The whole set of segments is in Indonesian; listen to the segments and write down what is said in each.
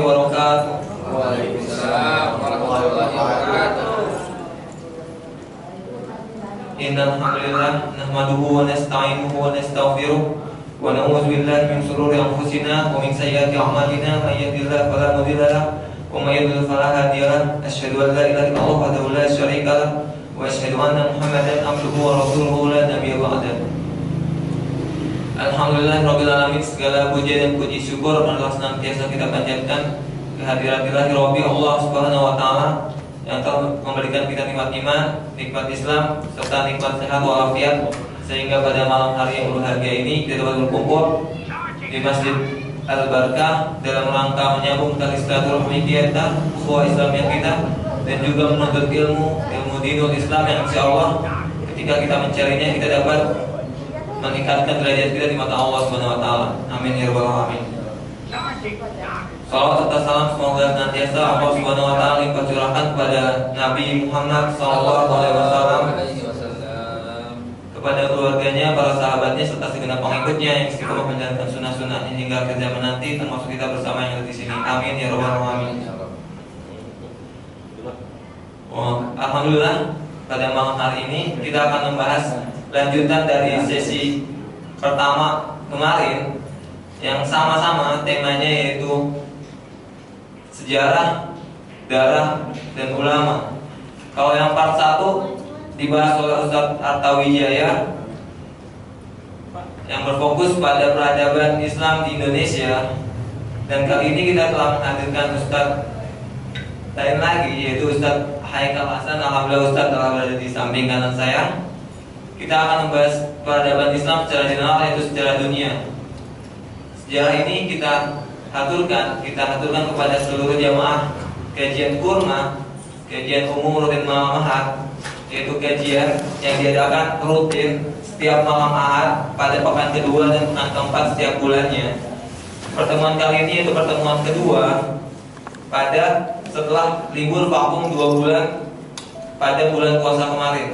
wabarakatuh. Waalaikumsalam warahmatullahi wabarakatuh. Innal hamdalillah nahmaduhu wa nasta'inuhu wa nastaghfiruh wa na'udzu billahi min shururi anfusina wa min sayyiati a'malina may yahdihillahu fala mudilla lahu wa may yudlil fala hadiya lahu. Asyhadu an la ilaha illallah wahdahu la syarika lahu wa asyhadu anna Muhammadan abduhu wa rasuluhu la nabiyya ba'dahu. Alhamdulillahirabbil alamin, segala puji dan puji syukur adalah senantiasa kita panjatkan kehadirat ilahi Rabbi Allah Subhanahu wa taala yang telah memberikan kita nikmat iman, nikmat Islam, serta nikmat sehat walafiat, sehingga pada malam hari yang berbahagia ini kita dapat berkumpul di Masjid Al-Barkah dalam rangka menyambung tali silaturahmi kita, ukhuwah Islamiyah kita, dan juga menuntut ilmu dinul Islam yang insyaallah ketika kita mencarinya kita dapat meningkatkan derajat kita di mata Allah Subhanahu wa taala. Amin ya rabbal alamin. Salawat serta salam semoga senantiasa Allah Subhanahu wa taala limpah curahkan kepada Nabi Muhammad sallallahu alaihi wasallam, kepada keluarganya, para sahabatnya serta segenap pengikutnya yang istiqomah menjalankan sunnah-sunnahnya hingga akhir zaman nanti, termasuk kita bersama yang ada di sini. Amin ya rabbal alamin. Alhamdulillah, pada malam hari ini kita akan membahas lanjutan dari sesi pertama kemarin yang sama-sama temanya yaitu sejarah, darah, dan ulama. Kalau yang part 1 dibahas oleh Ustadz Artawijaya yang berfokus pada peradaban Islam di Indonesia, dan kali ini kita telah menghadirkan Ustadz lain lagi, yaitu Ustadz Haikal Hasan. Alhamdulillah Ustadz telah berada di samping kanan saya. Kita akan membahas peradaban Islam secara general, yaitu sejarah dunia. Sejarah ini kita haturkan kepada seluruh jamaah kajian kurma, kajian umum rutin malam Ahad, yaitu kajian yang diadakan rutin setiap malam Ahad pada pekan kedua dan pekan keempat setiap bulannya. Pertemuan kali ini yaitu pertemuan kedua pada setelah libur vakum 2 bulan pada bulan puasa kemarin.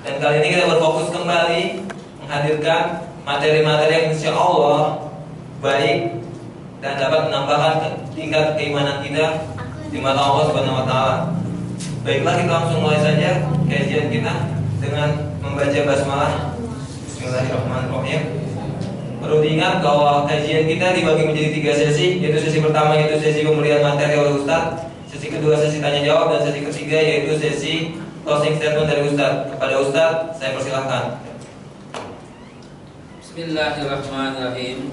Dan kali ini kita berfokus kembali menghadirkan materi-materi yang insya Allah baik dan dapat menambahkan tingkat keimanan kita di mata Allah Subhanahu wa taala. Baiklah, kita langsung mulai saja kajian kita dengan membaca basmalah. Bismillahirrahmanirrahim. Perlu diingat bahwa kajian kita dibagi menjadi 3 sesi, yaitu sesi pertama yaitu sesi pemberian materi oleh Ustadz, sesi kedua sesi tanya jawab, dan sesi ketiga yaitu sesi closing statement dari Ustadz. Kepada Ustadz saya persilahkan. Bismillahirrahmanirrahim.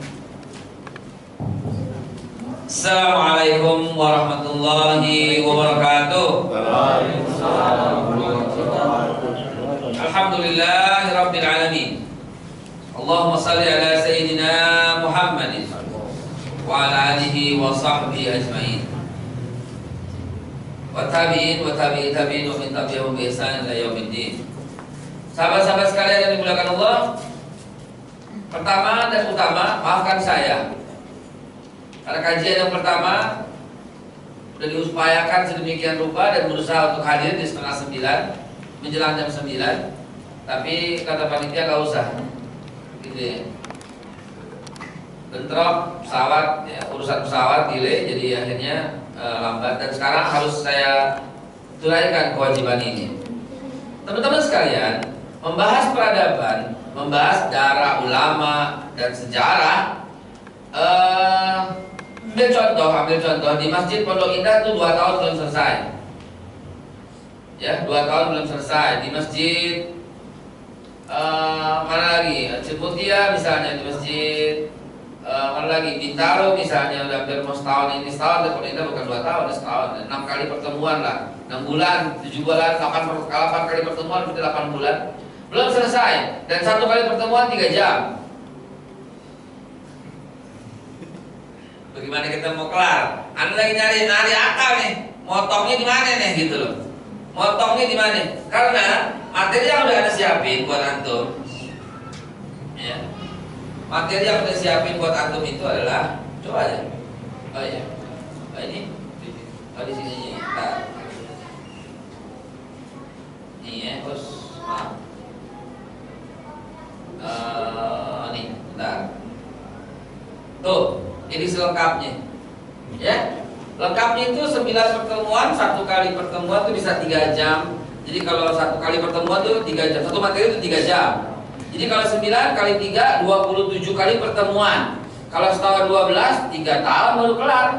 Assalamualaikum warahmatullahi wabarakatuh. Alhamdulillahirabbil alamin. Allahumma shalli ala sayyidina Muhammadin wa ala alihi wa sahbihi ajmain. Wa tabi'in wa tabi'i tabi'in wa min tabi'ihum bi ihsan ila yaumiddin. Sahabat-sahabat sekalian yang dimuliakan Allah, pertama dan utama, maafkan saya karena kajian yang pertama sudah diupayakan sedemikian rupa dan berusaha untuk hadir di 8:30 menjelang jam 9, tapi kata panitia gak usah gitu ya. Bentrok pesawat ya, urusan pesawat delay, jadi akhirnya lambat, dan sekarang harus saya tunaikan kewajiban ini. Teman-teman sekalian, membahas peradaban, membahas darah ulama dan sejarah. Ambil contoh di Masjid Pondok Indah itu 2 tahun belum selesai. Ya, 2 tahun belum selesai. Di Masjid mana lagi? Ciputia misalnya, di Masjid mana lagi? Bintaro misalnya, udah hampir mau setahun ini. Setahun, dan Pondok Indah bukan 2 tahun, setahun. 6 kali pertemuan lah, 6 bulan, 7 bulan, 8 kali pertemuan, berarti 8 bulan. Belum selesai. Dan 1 kali pertemuan 3 jam. Bagaimana kita mau kelar? Anda lagi nyari akal nih, motongnya di mana nih gitu loh. Motongnya di mana? Karena materi yang udah ada siapin buat antum, ya. Materi yang udah siapin buat antum itu adalah, coba aja. Oh ya, ini, di sini. Nih ya, terus maaf. Nih, bentar. Tuh. Ini selengkapnya. Ya, lengkapnya itu 9 pertemuan, 1 kali pertemuan itu bisa 3 jam. Jadi kalau 1 kali pertemuan itu 3 jam, 1 materi itu 3 jam. Jadi kalau 9 kali 3, 27 kali pertemuan. Kalau setahun 12, 3 tahun baru kelar.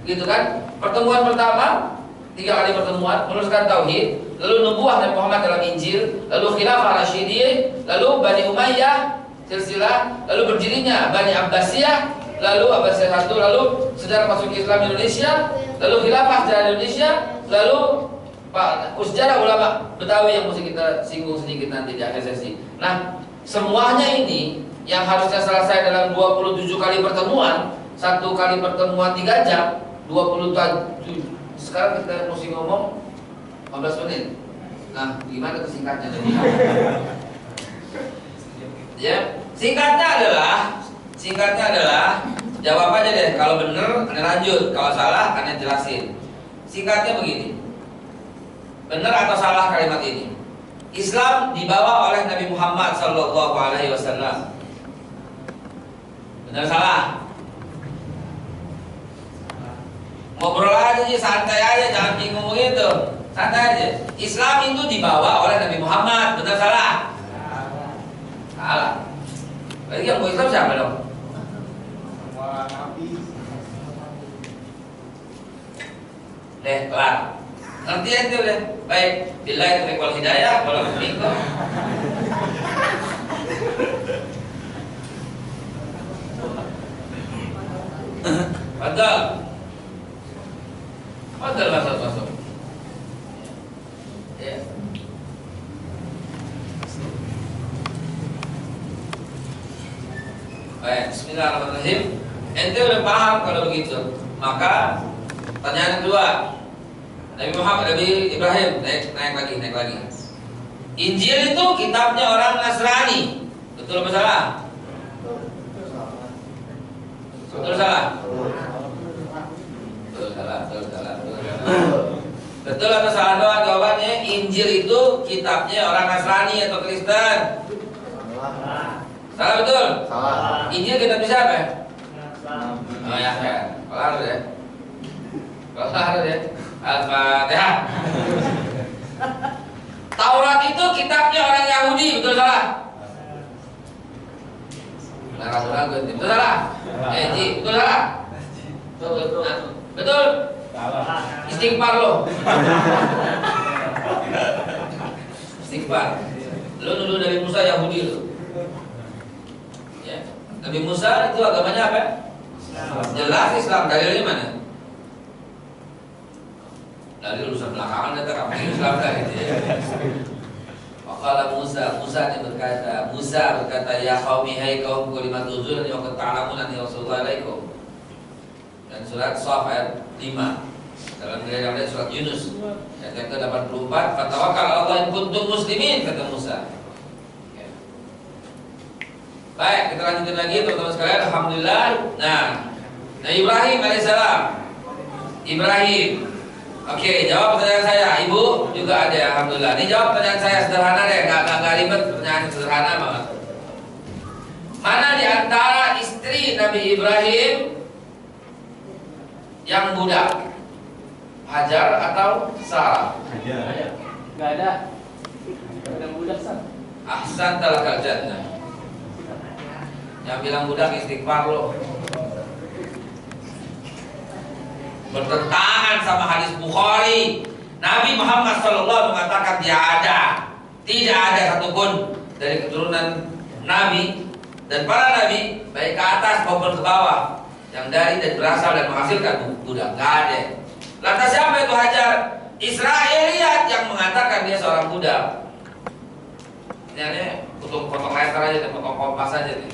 Gitu kan? Pertemuan pertama 3 kali pertemuan, meneruskan tauhid, lalu nubuah Nabi Muhammad dalam Injil, lalu khilafah Rasyidin, lalu Bani Umayyah silsilah, lalu berdirinya Bani Abbasiyah, lalu Abbasiyah 1, lalu sejarah masuk Islam Indonesia, lalu khilafah sejarah Indonesia, lalu sejarah ulama Betawi yang mesti kita singgung sedikit nanti di akhir sesi. Nah, semuanya ini yang harusnya selesai dalam 27 kali pertemuan, 1 kali pertemuan 3 jam, 27. Sekarang kita mesti ngomong 15 menit. Nah, gimana kesingkatnya tadi? Ya, singkatnya adalah jawab aja deh. Kalau bener, Anda lanjut. Kalau salah, Anda jelasin. Singkatnya begini. Benar atau salah kalimat ini? Islam dibawa oleh Nabi Muhammad Sallallahu Alaihi Wasallam. Benar salah? Ngobrol aja sih, santai aja, jangan bingung gitu. Santai aja. Islam itu dibawa oleh Nabi Muhammad. Benar salah? Salah. Berarti yang mau Islam siapa dong? Deh, kelar. Ngerti itu deh. Baik. Billahi taufiq wal hidayah. Wassalamualaikum. Betul. Betul, masuk. Ya. Baik, bismillahirrahmanirrahim. Ente udah paham kalau begitu. Maka pertanyaan kedua, Nabi Muhammad, Nabi Ibrahim, naik lagi. Injil itu kitabnya orang Nasrani. Betul atau salah? Betul salah? Betul atau salah doang jawabannya? Injil itu kitabnya orang Nasrani atau Kristen? Salah betul? Salah. Injil kitab siapa? Oh ya, kelar deh. Al-Fatihah. Taurat itu kitabnya orang Yahudi, betul salah? Ragu-ragu, betul salah? Ji, betul salah? Betul? Istighfar lo. Istighfar. Lo dulu dari Musa Yahudi lo. Ya. Nabi Musa itu agamanya apa? Jelas Islam. Dalilnya mana? Dari lulusan belakangan datang apa Islam kan gitu ya. Wakala Musa berkata, ya qaumi hai kaumku lima tuzun wa qad ta'lamun anni rasulullah alaikum. Dan surat Shaf ayat 5. Dalam ayat surat Yunus ayat yang ke-84, fatawakkal 'ala Allah in kuntum muslimin, kata Musa. Ya. Baik, kita lanjutin lagi teman-teman sekalian. Alhamdulillah. Nah, Ibrahim alaihissalam. Ibrahim. Oke, jawab pertanyaan saya. Ibu juga ada, alhamdulillah. Ini jawab pertanyaan saya sederhana deh, nggak ribet, pertanyaan sederhana banget. Mana di antara istri Nabi Ibrahim yang budak? Hajar atau Sarah? Hajar. Nggak ada. Yang budak San. Ahsan talakal jannah. Yang bilang budak istighfar lo. Bertentangan sama hadis Bukhari. Nabi Muhammad SAW mengatakan tidak ada satupun dari keturunan Nabi dan para Nabi baik ke atas maupun ke bawah yang dari dan berasal dan menghasilkan budak. Gak ada. Lantas siapa itu Hajar? Israeliat yang mengatakan dia seorang budak. Ini potong letter aja, potong kompas aja nih.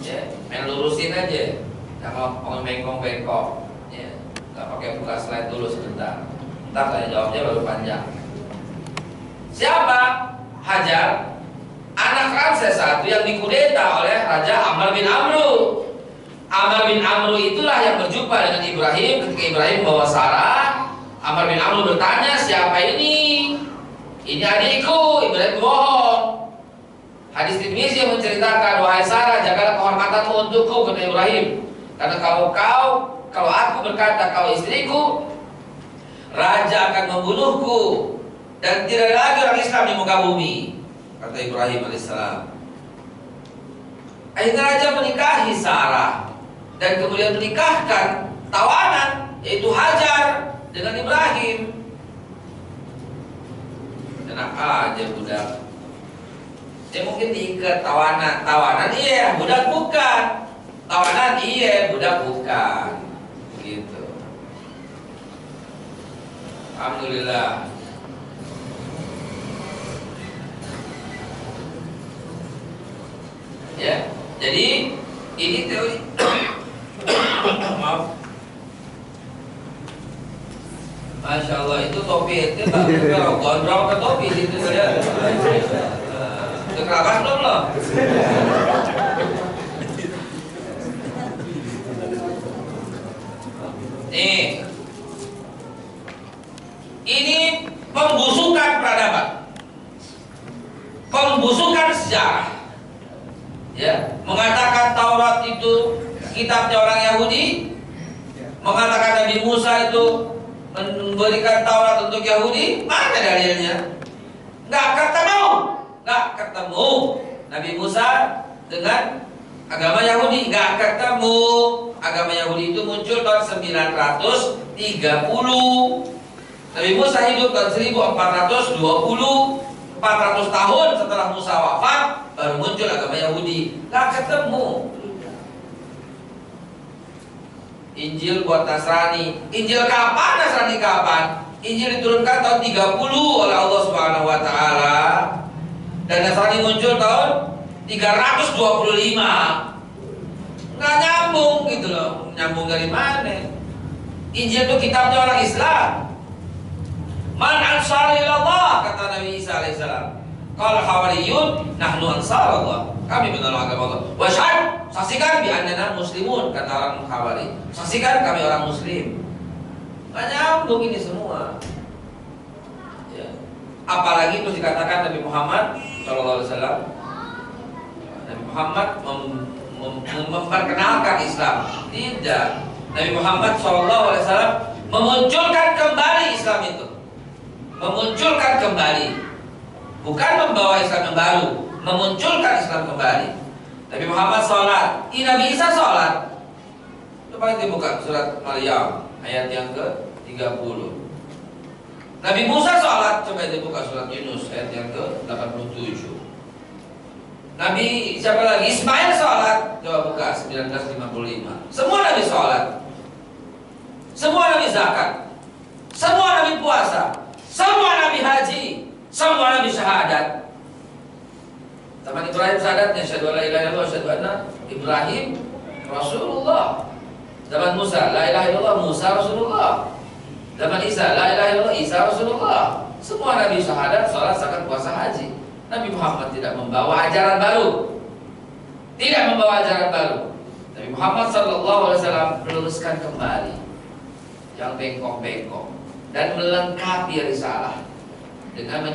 Ya, main lurusin aja. Jangan bengkong-bengkok. Ya. Gak pakai buka slide dulu sebentar. Ntar saya jawabnya baru panjang. Siapa? Hajar, anak Ramses I yang dikudeta oleh Raja Amr bin Amru. Amr bin Amru itulah yang berjumpa dengan Ibrahim ketika Ibrahim bawa Sarah. Amr bin Amru bertanya, siapa ini? Ini adikku. Ibrahim bohong. Hadis Tirmizi yang menceritakan, wahai Sarah, jagalah kehormatanmu untukku, kata Ibrahim. Karena kalau aku berkata kau istriku, raja akan membunuhku dan tidak ada lagi orang Islam di muka bumi, kata Ibrahim alaihissalam. Akhirnya raja menikahi Sarah dan kemudian menikahkan tawanan, yaitu Hajar, dengan Ibrahim. Enak aja budak. Ya mungkin diikat tawanan iya, budak bukan. Tawanan iya, budak bukan. Gitu. Alhamdulillah. Ya, jadi ini teori. Maaf. Masya Allah, itu topi itu kalau gondrong ke topi itu ya. Udah kerabat belum loh? Nih, ini pembusukan peradaban, pembusukan sejarah. Ya, mengatakan Taurat itu kitabnya orang Yahudi, mengatakan Nabi Musa itu memberikan Taurat untuk Yahudi. Mana dalilnya? Nggak ketemu Nabi Musa dengan agama Yahudi, nggak ketemu. Agama Yahudi itu muncul tahun 930. Nabi Musa hidup tahun 1420. 400 tahun setelah Musa wafat baru muncul agama Yahudi. Nggak ketemu. Injil buat Nasrani. Injil kapan? Nasrani kapan? Injil diturunkan tahun 30 oleh Allah Subhanahu wa taala dan Nasrani muncul tahun 325. Nggak nyambung gitu loh. Nyambung dari mana? Injil itu kitabnya orang Islam. Man ansari ilallah, kata Nabi Isa alaihissalam. Qala hawariyun nahnu ansarullah. Kami menolong agama Allah. Wasyhad, saksikan bi annana muslimun, kata orang Hawari. Saksikan kami orang muslim. Nggak nyambung ini semua. Ya. Apalagi itu dikatakan Nabi Muhammad sallallahu alaihi wasallam. Nabi Muhammad memperkenalkan Islam. Tidak. Nabi Muhammad sallallahu alaihi wasallam memunculkan kembali Islam itu. Memunculkan kembali, bukan membawa Islam yang baru, memunculkan Islam kembali. Nabi Muhammad sholat, Nabi Isa sholat. Coba dibuka surat Maryam ayat yang ke-30. Nabi Musa sholat, coba dibuka surat Yunus ayat yang ke-87. Nabi siapa lagi? Ismail sholat, coba buka 1955. Semua Nabi sholat, semua Nabi zakat, semua Nabi puasa, semua Nabi haji, semua Nabi syahadat. Zaman Ibrahim syahadatnya asyhadu alla ilaha illallah wa asyhadu anna Ibrahim Rasulullah. Zaman Musa la ilaha illallah Musa Rasulullah. Zaman Isa la ilaha illallah Isa Rasulullah. Semua Nabi syahadat, salat, zakat, puasa, haji. Nabi Muhammad tidak membawa ajaran baru. Tidak membawa ajaran baru. Nabi Muhammad sallallahu alaihi wasallam meluruskan kembali yang bengkok-bengkok dan melengkapi risalah dengan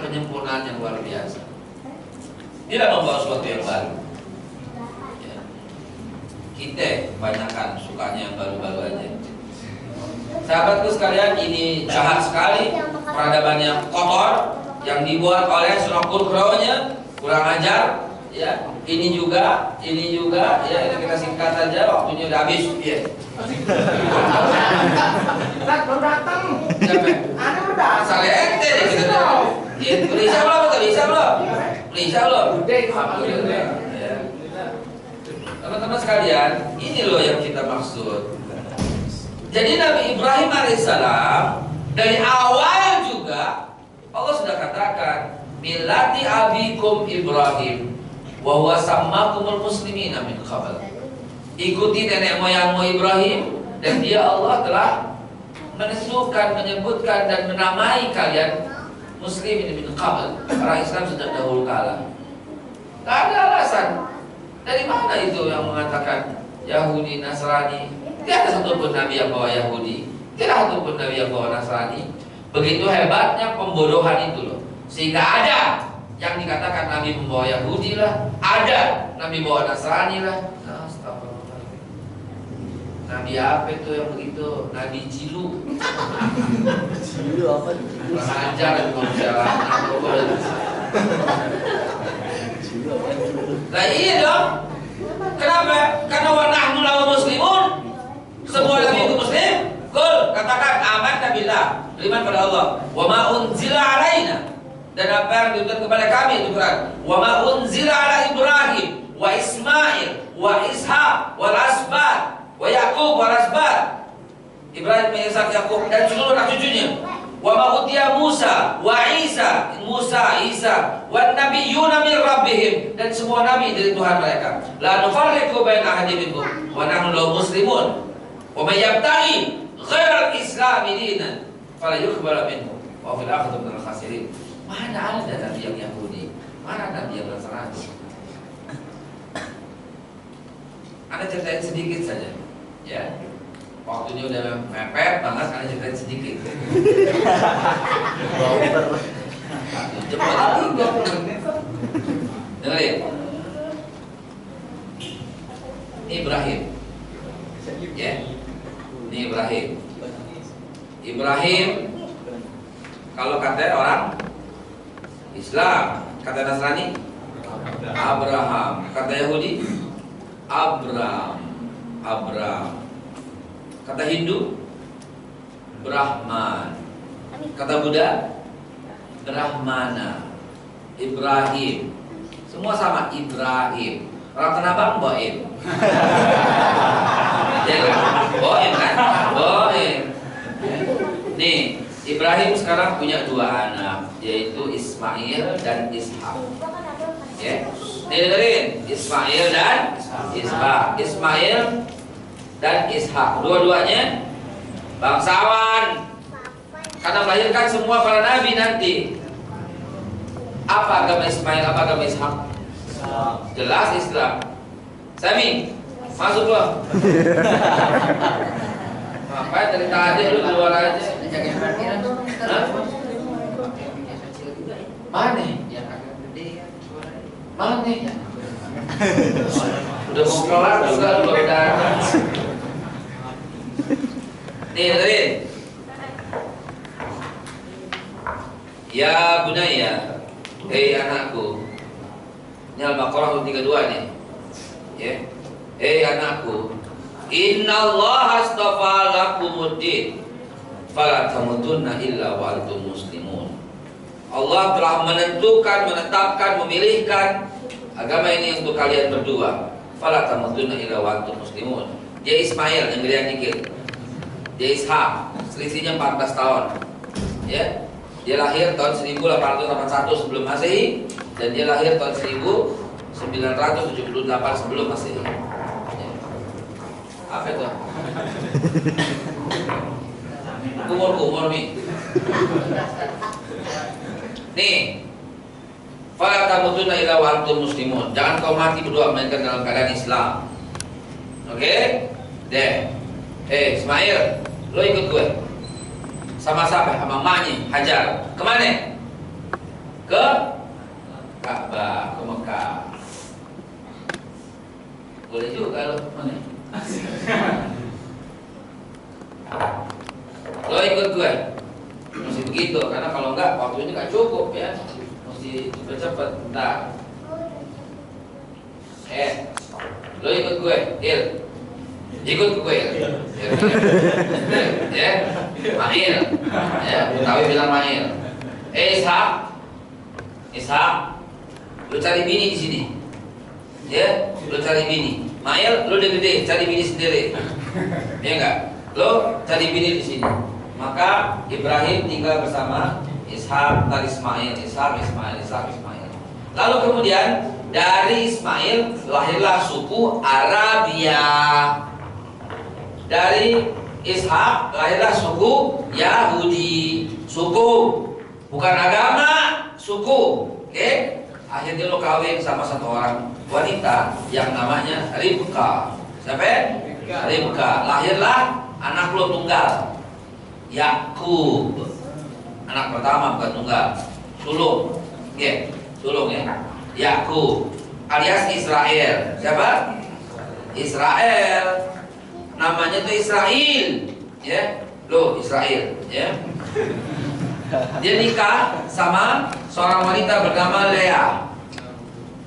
penyempurnaan yang luar biasa. Tidak membawa sesuatu yang baru. Ya. Kita kebanyakan sukanya yang baru-baru aja. Sahabatku sekalian, ini jahat sekali, peradabannya kotor, yang dibuat oleh Sunakul-Kronya kurang ajar. Ya, ini juga, ya kita singkat saja, waktunya udah habis. Ya. Baru datang. Siapa? Anda udah. Saleh ente deh gitu. Ya, Bisa belum? Alhamdulillah. Ya. Teman-teman sekalian, ini loh yang kita maksud. Jadi Nabi Ibrahim alaihissalam dari awal juga Allah sudah katakan millati abikum Ibrahim wa huwa sammakumul muslimina min qabl. Ikuti nenek moyangmu Ibrahim dan dia Allah telah menentukan, menyebutkan dan menamai kalian muslimin min qabl, orang Islam sejak dahulu kala. Tidak ada alasan. Dari mana itu yang mengatakan Yahudi, Nasrani? Tidak ada satupun Nabi yang bawa Yahudi, tidak ada satupun Nabi yang bawa Nasrani. Begitu hebatnya pembodohan itu loh. Sehingga ada yang dikatakan Nabi membawa Yahudi lah, ada Nabi bawa Nasrani lah. Astagfirullah. Nabi apa itu yang begitu? Nabi Cilu. Cilu apa? Kurang ajar itu manusia. Cilu apa? Nah iya dong. Kenapa? Karena wa nahnu lahu muslimun. Semua nabi itu muslim. Kul, katakan amanna billah, beriman pada Allah. Wa ma unzila alaina, dan apa yang diturunkan kepada kami itu Quran. Wa ma unzila ala Ibrahim wa Ismail wa Ishaq wal asbat wa Yaqub wal asbat. Ibrahim, Ishaq, Yaqub dan seluruh anak cucunya. Wa ma utiya Musa wa Isa, Isa wan nabiyyuna min rabbihim, dan semua nabi dari Tuhan mereka. La nufarriqu baina ahadin minhum wa nahnu lahu muslimun. Wa may yabtaghi ghairal islami dinan fala yuqbal minhu wa fil akhirati minal khasirin. Mana ada nabi yang Yahudi? Mana nabi yang Nasrani? Anda ceritain sedikit saja, ya. Waktunya udah mepet banget, Anda ceritain sedikit. Cepat tiga. Dengerin. Ini Ibrahim, ya. Ini Ibrahim. Ibrahim, kalau kata orang Islam, kata Nasrani Abraham, kata Yahudi Abram, kata Hindu Brahman, kata Buddha Brahmana, Ibrahim, semua sama Ibrahim. Orang Tanah Abang Boim. Ya kan? Boim kan? Boim. Nih, Ibrahim sekarang punya dua anak, yaitu Ismail dan Ishak. Ya, nih dengerin, Ismail dan Ishak. Ismail dan Ishak, dua-duanya bangsawan, karena melahirkan semua para nabi nanti. Apa agama Ismail, apa agama Ishak? Jelas Islam. Sami, masuk lo. Ngapain dari tadi lu keluar aja? Hah? Mana? Mana? Udah mau kelar juga lu baru datang. Nih dengerin. Ya bunaya, hei anakku. Ini Al-Baqarah 32 nih. Ya. Hei anakku, innallaha astafa lakumuddin fala tamutunna illa wa antum muslimun. Allah telah menetapkan, memilihkan agama ini untuk kalian berdua. Fala tamutunna illa wa antum muslimun. Dia Ismail yang gedean dikit. Dia Ishak, selisihnya 14 tahun. Ya. Dia lahir tahun 1881 sebelum Masehi, dan dia lahir tahun 1978 sebelum Masehi. Apa itu? Umur nih. Nih, fala tamutunna illa wa antum muslimun. Jangan kau mati berdua melainkan dalam keadaan Islam. Oke? Deh. Ismail, lo ikut gue. Sama siapa? Sama emaknya Hajar. Kemana? Ke Ka'bah, ke Mekah. Boleh juga lo. Mana? Lo ikut gue. Mesti begitu, karena kalau enggak waktunya enggak cukup ya. Mesti cepet-cepet. Bentar. Lo ikut gue, Il. Ikut gue, ya. Mahir, ya. Betawi bilang Mahir. Ishak, lu cari bini di sini, ya. Lu cari bini. Mahir, lu udah gede, cari bini sendiri, ya enggak? Lu cari bini di sini. Maka Ibrahim tinggal bersama Ishak dan Ismail. Lalu kemudian dari Ismail lahirlah suku Arabia. Dari Ishak lahirlah suku Yahudi. Suku, bukan agama, suku. Oke? Akhirnya lo kawin sama satu orang wanita yang namanya Ribka. Siapa? Ribka. Lahirlah anak lo tunggal, Yakub. Anak pertama bukan tunggal, sulung. Oke, sulung ya. Yakub alias Israel. Siapa? Israel. namanya itu Israel, ya. Loh, Israel, ya. Dia nikah sama seorang wanita bernama Lea.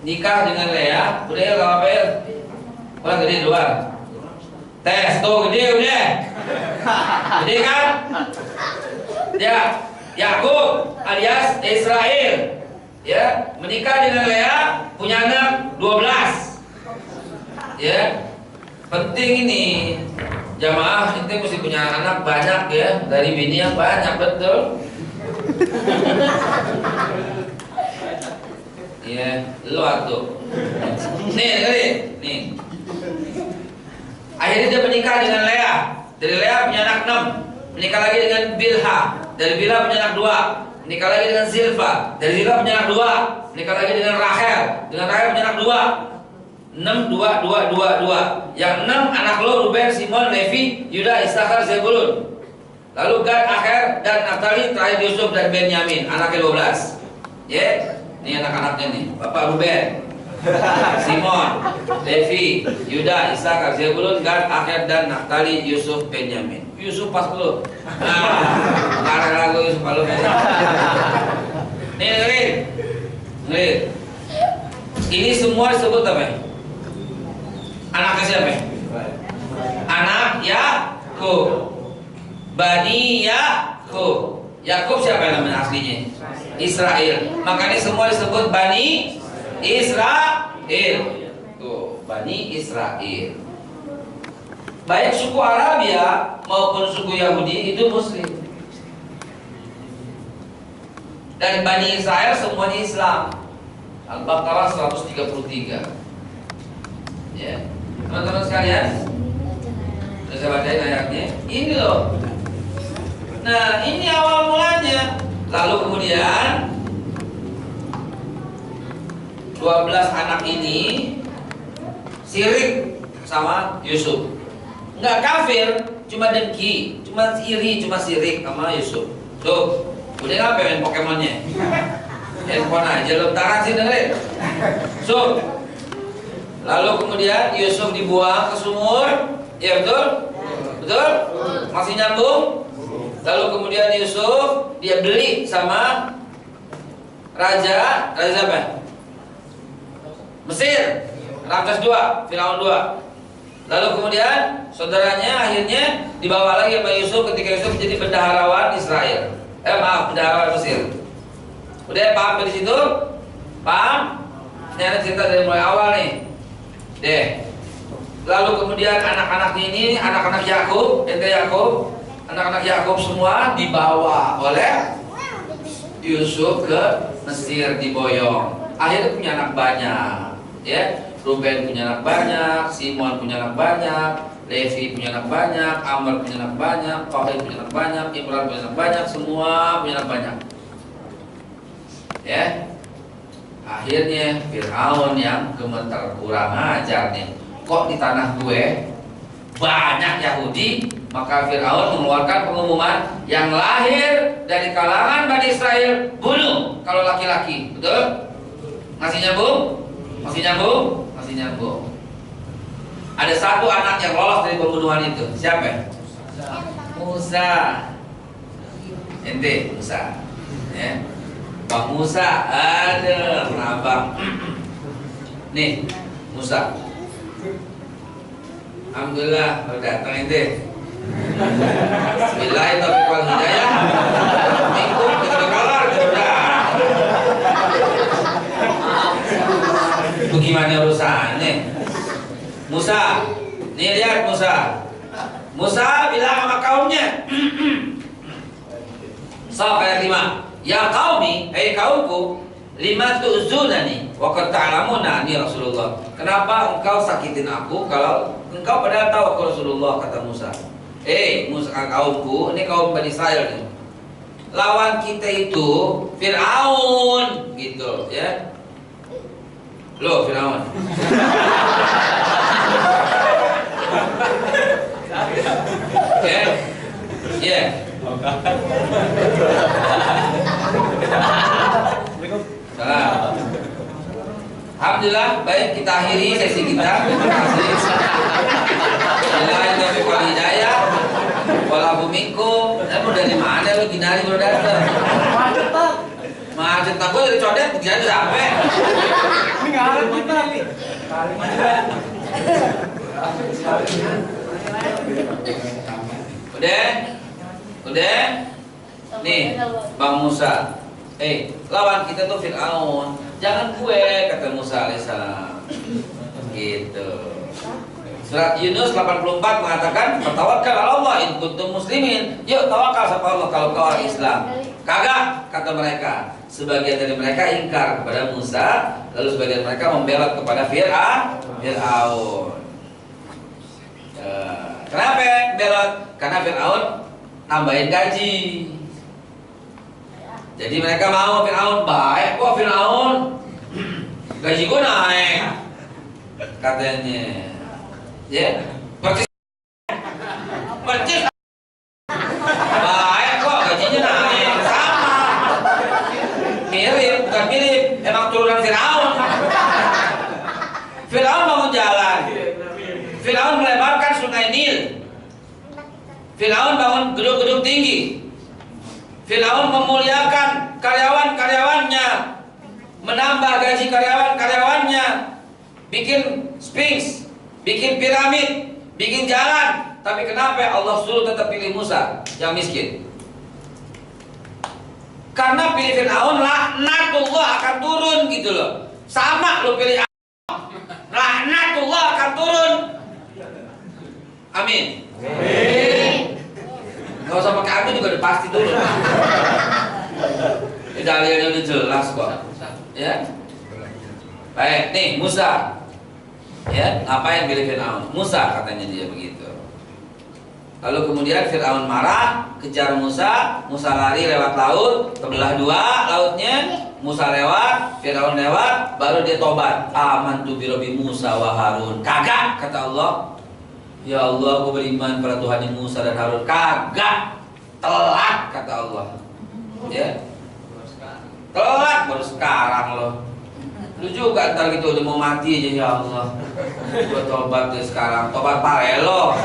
Nikah dengan Lea, udah ya apa ya? Orang gede luar. Tes tuh gede udah. Gede kan? Ya, Yakub alias Israel, ya, menikah dengan Lea, punya anak 12. Ya, penting ini jamaah, itu mesti punya anak banyak ya, dari bini yang banyak, betul. Ya, lo tuh. Nih. Akhirnya dia menikah dengan Lea. Dari Lea punya anak 6. Menikah lagi dengan Bilha. Dari Bilha punya anak 2. Menikah lagi dengan Zilfa. Dari Zilfa punya anak 2. Menikah lagi dengan Rahel. Dengan Rahel punya anak 2. 6, 2. Yang 6 anak lo Ruben, Simon, Levi, Yuda, Isakar, Zebulun. Lalu Gad, Aher, dan Naftali, terakhir Yusuf dan Benyamin. Anaknya 12. Ya, ini anak-anaknya nih. Bapak Ruben, Simon, Levi, Yuda, Isakar, Zebulun, Gad, Aher, dan Naftali, Yusuf, Benyamin. Yusuf pas dulu. Karena lagu Yusuf kalau nih dengerin. Ini semua disebut apa? Anaknya siapa? Anak Yakub. Bani Yakub. Yakub siapa namanya aslinya? Israel. Makanya semua disebut Bani Israel. Tuh, Bani Israel. Baik suku Arabia maupun suku Yahudi itu Muslim. Dan Bani Israel semuanya Islam. Al-Baqarah 133. Ya, teman-teman sekalian, sudah saya bacain ayatnya. Ini loh. Nah, ini awal mulanya. Lalu kemudian 12 anak ini sirik sama Yusuf. Enggak kafir, cuma dengki, cuma iri, cuma sirik sama Yusuf. Tuh, udah ngapain main Pokemonnya? Handphone aja lo tahan sih dengerin. So, lalu kemudian Yusuf dibuang ke sumur. Ya betul? Betul? Masih nyambung? Lalu kemudian Yusuf dia beli sama raja apa? Mesir, Ramses II, Firaun II. Lalu kemudian saudaranya akhirnya dibawa lagi sama Yusuf ketika Yusuf menjadi bendaharawan Israel. Bendaharawan Mesir. Udah paham dari situ? Paham? Ini ada cerita dari mulai awal nih. Deh. Lalu kemudian anak-anaknya ini, anak-anak Yakub, anak-anak Yakub semua dibawa oleh Yusuf ke Mesir, diboyong. Akhirnya punya anak banyak, ya. Ruben punya anak banyak, Simon punya anak banyak, Levi punya anak banyak, Amr punya anak banyak, Fahid punya anak banyak, Imran punya anak banyak, semua punya anak banyak. Ya. Akhirnya Fir'aun yang gemeter, kurang ajar nih. Kok di tanah gue banyak Yahudi? Maka Fir'aun mengeluarkan pengumuman, yang lahir dari kalangan Bani Israel bunuh kalau laki-laki. Betul? Masih nyambung? Masih nyambung? Masih nyambung. Ada satu anak yang lolos dari pembunuhan itu. Siapa? Musa. Ente Musa. Ya. Bang Musa. Ada abang. Nih Musa. Alhamdulillah baru datang ente. Bismillahirrahmanirrahim wal hidayah. Minggu kita kelar sudah. Bagaimana urusannya? Musa, nih lihat Musa. Musa bilang sama kaumnya. Ayat 5. Ya qaumi, hai kaumku, lima tu'zunani wa qad ta'lamuna ni Rasulullah. Kenapa engkau sakitin aku kalau engkau padahal tahu aku Rasulullah, kata Musa. Musa kaumku, ini kaum Bani Israel nih. Lawan kita itu Fir'aun gitu, ya. Loh, Fir'aun. Ya. Salam. Alhamdulillah, baik kita akhiri sesi kita. Terima kasih. Bismillahirrahmanirrahim. Wal hidayah. Wala bumikum. Kamu dari mana lu ginari baru datang? Macet tak gue dari Codet jadi sampai. Ini nggak ada kita. Udah. Nih, Bang Musa. Lawan kita tuh Fir'aun. Jangan gue, kata Musa alaihissalam. Gitu. Surat Yunus 84 mengatakan, "Tawakkal 'ala Allah in kuntum muslimin." Yuk tawakal sama Allah kalau kau orang Islam. Kagak, kata mereka. Sebagian dari mereka ingkar kepada Musa, lalu sebagian mereka membelot kepada Fir'aun. Kenapa belot? Karena Fir'aun nambahin gaji. Jadi mereka mau Fir'aun, baik kok Fir'aun, gaji gue naik, katanya. Ya, percis baik kok gajinya naik, sama, mirip, bukan mirip, emang turunan Fir'aun. Fir'aun bangun jalan, Fir'aun melebarkan sungai Nil, Fir'aun bangun gedung-gedung tinggi, Fir'aun memuliakan karyawan-karyawannya, menambah gaji karyawan-karyawannya, bikin Sphinx, bikin piramid, bikin jalan. Tapi kenapa Allah suruh tetap pilih Musa yang miskin? Karena pilih Fir'aun, laknatullah akan turun gitu loh. Sama lo pilih laknatullah akan turun. Amin. Gak usah pakai aku juga udah pasti turun. Dalilnya udah jelas kok. Ya. Baik, nih Musa. Ya, ngapain pilih Fir'aun? Musa katanya dia begitu. Lalu kemudian Fir'aun marah, kejar Musa, Musa lari lewat laut, terbelah dua lautnya, Musa lewat, Fir'aun lewat, baru dia tobat. Amantu bi Rabbi Musa wa Harun. Kagak, kata Allah. Ya Allah, aku beriman pada Tuhan Musa dan Harun. Kagak, telat, kata Allah. Ya, telat baru sekarang loh. Lu juga ntar gitu udah mau mati aja, ya Allah. Gua tobat deh sekarang, tobat pare lo.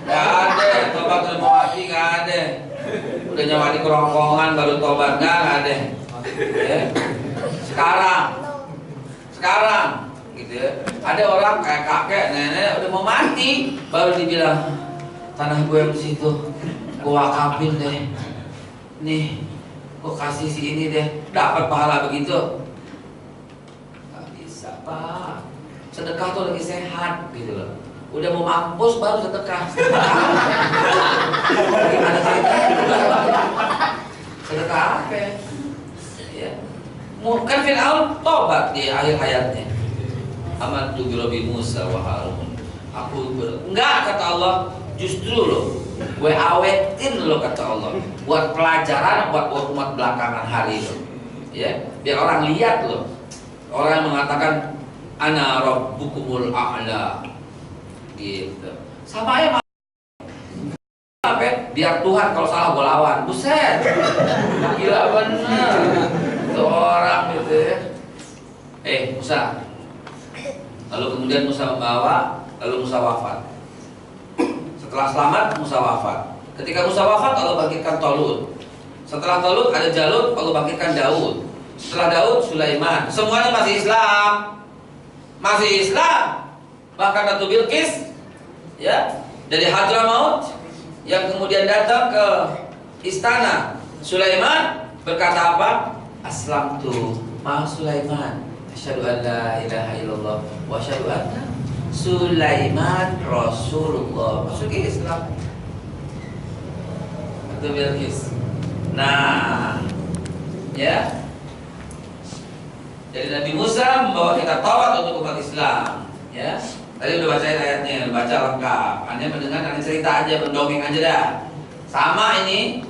Gak ada, tobat udah mau mati gak ada. Udah nyawa di kerongkongan baru tobat gak ada. Ya. Sekarang gitu ya. Ada orang kayak kakek, nenek udah mau mati baru dibilang tanah gue yang di situ gue wakafin deh. Nih, gue kasih si ini deh, dapat pahala begitu. Gak bisa Pak, sedekah tuh lagi sehat gitu loh. Udah mau mampus baru sedekah. Gimana ceritanya? Sedekah apa? Ya. Kan Fir'aun tobat di akhir hayatnya. Amantu bi Rabbi Musa wa Harun. Enggak, kata Allah, justru lo gue awetin lo, kata Allah, buat pelajaran buat umat belakangan hari lo. Ya, biar orang lihat lo. Orang yang mengatakan ana rabbukumul a'la. Gitu. Sama aja apa? Biar Tuhan kalau salah gue lawan. Buset. Gila bener. Itu orang gitu ya. Musa. Lalu kemudian Musa membawa, lalu Musa wafat. Setelah selamat, Musa wafat. Ketika Musa wafat, Allah bangkitkan Tolut. Setelah Tolut ada Jalut, Allah bangkitkan Daud. Setelah Daud, Sulaiman. Semuanya masih Islam. Masih Islam. Bahkan Ratu Bilqis, ya, dari Hadramaut yang kemudian datang ke istana Sulaiman berkata apa? Aslamtu ma Sulaiman. Asyhadu an la ilaha illallah wa asyhadu anna Sulaiman Rasulullah. Masuk Islam. Ratu Bilqis. Nah, ya. Jadi Nabi Musa membawa kita taurat untuk umat Islam, ya. Tadi udah bacain ayatnya, baca lengkap. Anda mendengar, Anda cerita aja, mendongeng aja dah. Sama ini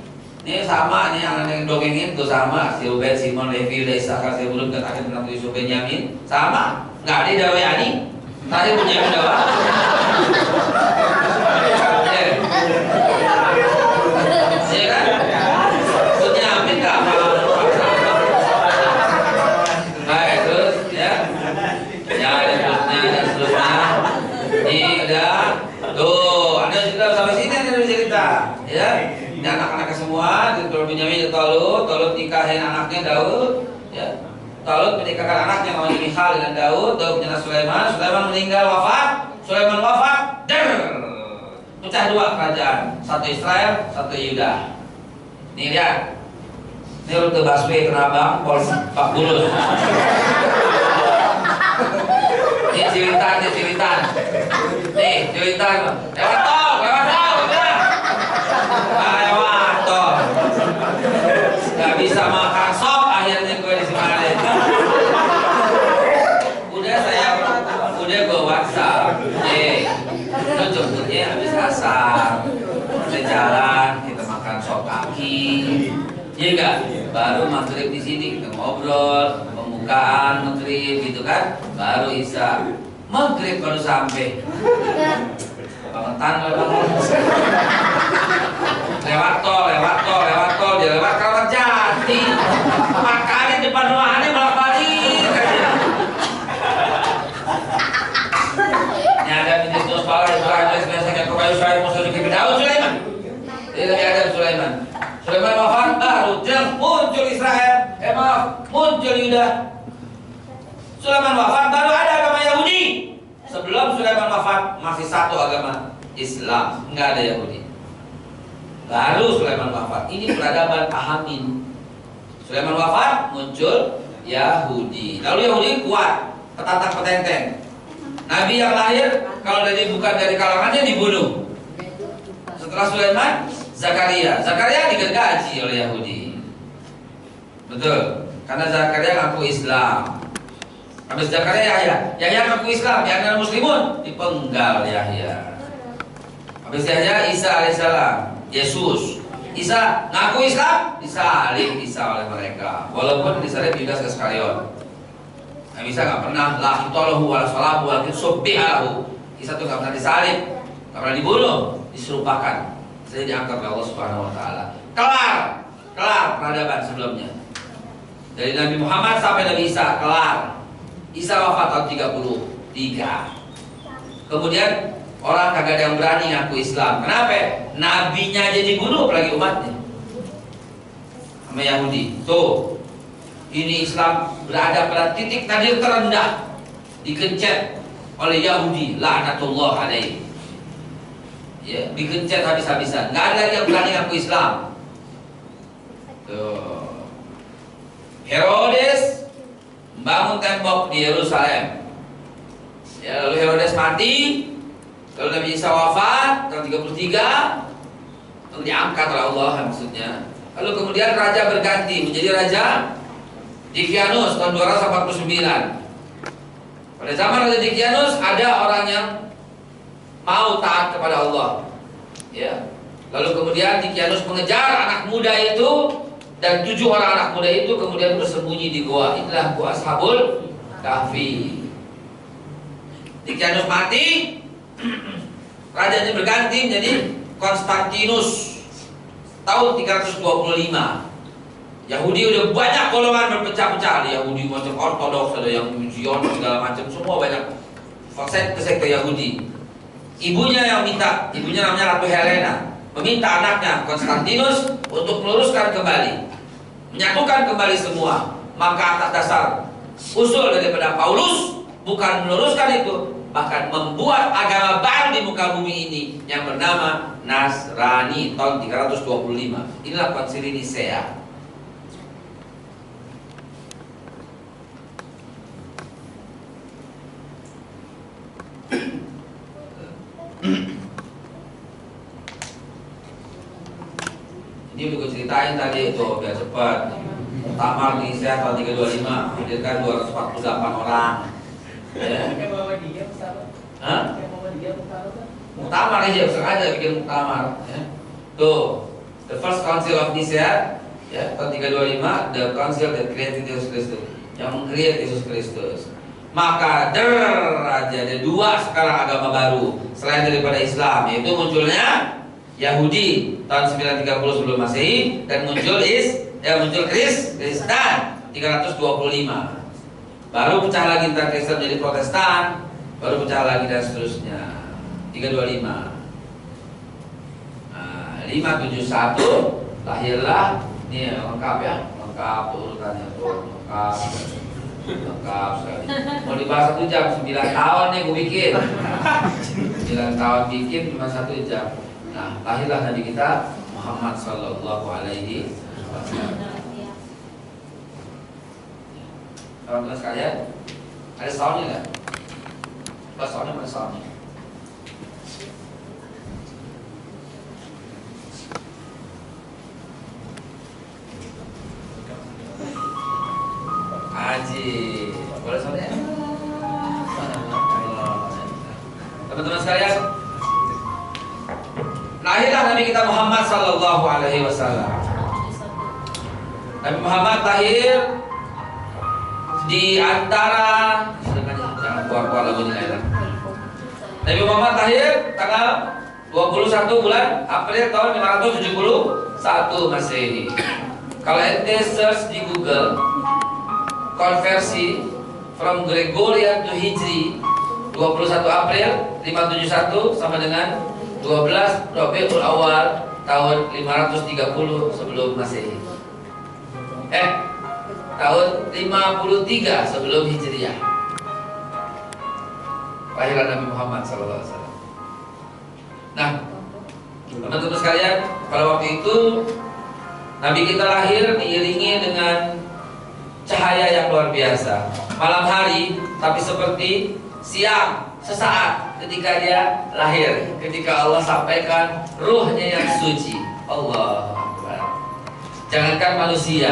sama nih yang dongengin tuh sama. Si Ruben, Simon, Levi, Lesa, Kasebulun, dan akhir benar Yusuf, Benyamin. Sama, nggak ada Dawe Ani. Tadi Benyamin Dawa. Iya kan? Benyamin nggak apa. Baik, terus Sudah sampai sini ada cerita, ya. Ini anak-anaknya semua, di Binyamin Talut nikahin anaknya Daud, ya. Talut menikahkan anaknya namanya Michal dengan Daud menyerah Sulaiman meninggal Sulaiman wafat, pecah dua kerajaan, satu Israel, satu Yuda. Nih lihat, ini rute busway Tanabang, Polsek Pak Bulus. Ini Cilitan. Nih Cilitan, lewat tol, udah. Lewat tol. Gak bisa makan sop, akhirnya gue di Simale. Udah gue WhatsApp. Lu jemputnya habis asar. Kita jalan, kita makan sop kaki. Iya enggak? Baru maghrib di sini kita ngobrol, pembukaan maghrib gitu kan. Baru isya. Maghrib baru sampai. Bangetan lewat tol, dia lewat Keramat Jati. 4 kali depan rumahnya bolak-balik aja. Ini ada minit dos pala Ibrahim biasanya ke kayu saya musuh ke Daud Sulaiman. Ini lagi ada Sulaiman wafat baru muncul Israel. Muncul Yuda. Sulaiman wafat baru ada agama Yahudi. Sebelum Sulaiman wafat masih satu agama Islam, nggak ada Yahudi. Baru Sulaiman wafat, ini peradaban pahamin. Sulaiman wafat muncul Yahudi. Lalu Yahudi kuat, petantang petenteng. Nabi yang lahir kalau bukan dari kalangannya dibunuh. Setelah Sulaiman, Zakaria digergaji oleh Yahudi. Betul, karena Zakaria ngaku Islam. Habis Zakaria Yahya ngaku Islam, Yahya muslimun, dipenggal Yahya. Habis Yahya Isa alaihissalam, Yesus. Isa ngaku Islam, disalib Isa oleh mereka. Walaupun disalib Yudas Iskariot. Nabi Isa nggak pernah la hitolahu wala salabu walakin subbihahu. Isa tuh nggak pernah disalib, nggak pernah dibunuh, diserupakan. Saya diangkat oleh Allah Subhanahu Wa Taala. Kelar peradaban sebelumnya. Dari Nabi Muhammad sampai Nabi Isa kelar. Isa wafat tahun 33. Kemudian orang kagak ada yang berani ngaku Islam. Kenapa? Nabinya aja dibunuh, apalagi umatnya. Sama Yahudi. Tuh, ini Islam berada pada titik nadir terendah, dikencet oleh Yahudi, laknatullah alaihi. Ya, dikencet habis-habisan. Nggak ada lagi yang berani ngaku Islam. Tuh. Herodes membangun tembok di Yerusalem. Ya, lalu Herodes mati. Lalu Nabi Isa wafat tahun 33, lalu diangkat oleh Allah maksudnya. Lalu kemudian raja berganti menjadi raja Dikianus tahun 249. Pada zaman Raja Dikianus ada orang yang mau taat kepada Allah. Ya. Lalu kemudian Dikianus mengejar anak muda itu, dan 7 orang anak muda itu kemudian bersembunyi di gua. Inilah gua Ashabul Kahfi. Dikianus mati. Rajanya berganti menjadi Konstantinus tahun 325. Yahudi udah banyak golongan berpecah-pecah. Ada Yahudi macam Ortodoks, ada yang Zionis segala macam, semua banyak sekte Yahudi. Ibunya namanya Ratu Helena, meminta anaknya Konstantinus untuk meluruskan kembali, menyatukan kembali semua. Maka atas dasar usul daripada Paulus, bukan meluruskan itu, bahkan membuat agama baru di muka bumi ini yang bernama Nasrani tahun 325. Inilah Konsili Nisea. Ini udah gue ceritain tadi itu biar cepat. Muktamar di Nisea tahun 325 hadirkan 248 orang. Ya. Hah? Muktamar aja, sengaja bikin muktamar. Ya. Tuh, the first council of Nicaea, ya, tahun 325, the council that created Jesus Christus, yang meng-create Yesus Kristus. Maka aja ada 2 sekarang agama baru selain daripada Islam, yaitu munculnya Yahudi tahun 930 sebelum Masehi dan muncul Kristen 325. Baru pecah lagi tentang Kristen jadi Protestan, baru pecah lagi dan seterusnya. 325. 571 lahirlah, ini lengkap ya, lengkap urutannya tuh, lengkap sekali. Mau dibahas 1 jam, 9 tahun nih gue bikin. 9 tahun bikin cuma 1 jam. Nah, lahirlah Nabi kita Muhammad Sallallahu Alaihi Wasallam. Teman-teman sekalian, ada soundnya nggak? Pas soundnya mana soundnya? Aji, boleh soundnya? Teman-teman sekalian, lahirlah Nabi kita Muhammad Sallallahu Alaihi Wasallam. Nabi Muhammad lahir di antara, jangan keluar-keluar lagu ini ya. Nabi Muhammad lahir tanggal 21 bulan April tahun 571 Masehi. Kalau ente search di Google konversi from Gregorian to Hijri 21 April 571 sama dengan 12 Rabiul Awal tahun 530 sebelum Masehi. Tahun 53 sebelum Hijriah. Lahiran Nabi Muhammad SAW. Nah, teman-teman sekalian, pada waktu itu Nabi kita lahir diiringi dengan cahaya yang luar biasa. Malam hari, tapi seperti siang, sesaat ketika dia lahir, ketika Allah sampaikan ruhnya yang suci. Allah Akbar. Jangankan manusia,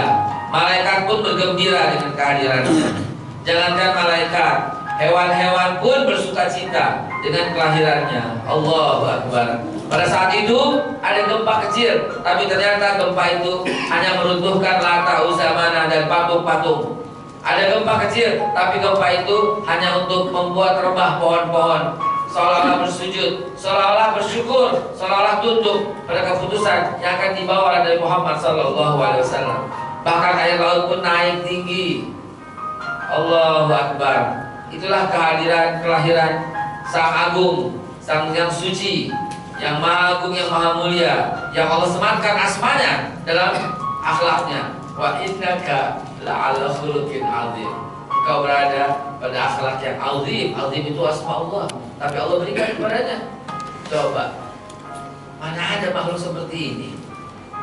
malaikat pun bergembira dengan kehadirannya. Jangankan malaikat, hewan-hewan pun bersuka cita dengan kelahirannya. Allahu Akbar. Pada saat itu ada gempa kecil, tapi ternyata gempa itu hanya meruntuhkan Lata, Uzza, Manah dan patung-patung. Ada gempa kecil, tapi gempa itu hanya untuk membuat rebah pohon-pohon, seolah-olah bersujud, seolah-olah bersyukur, seolah-olah tunduk pada keputusan yang akan dibawa oleh Nabi Muhammad SAW. Bahkan air laut pun naik tinggi. Allahu Akbar. Itulah kelahiran Sang Agung, Sang yang suci, yang maha agung, yang maha mulia, yang Allah sematkan asmanya dalam akhlaknya. Wa innaka la'ala khuluqin azim. Kau berada pada akhlak yang azim. Azim itu asma Allah, tapi Allah berikan kepadanya. Coba, mana ada makhluk seperti ini?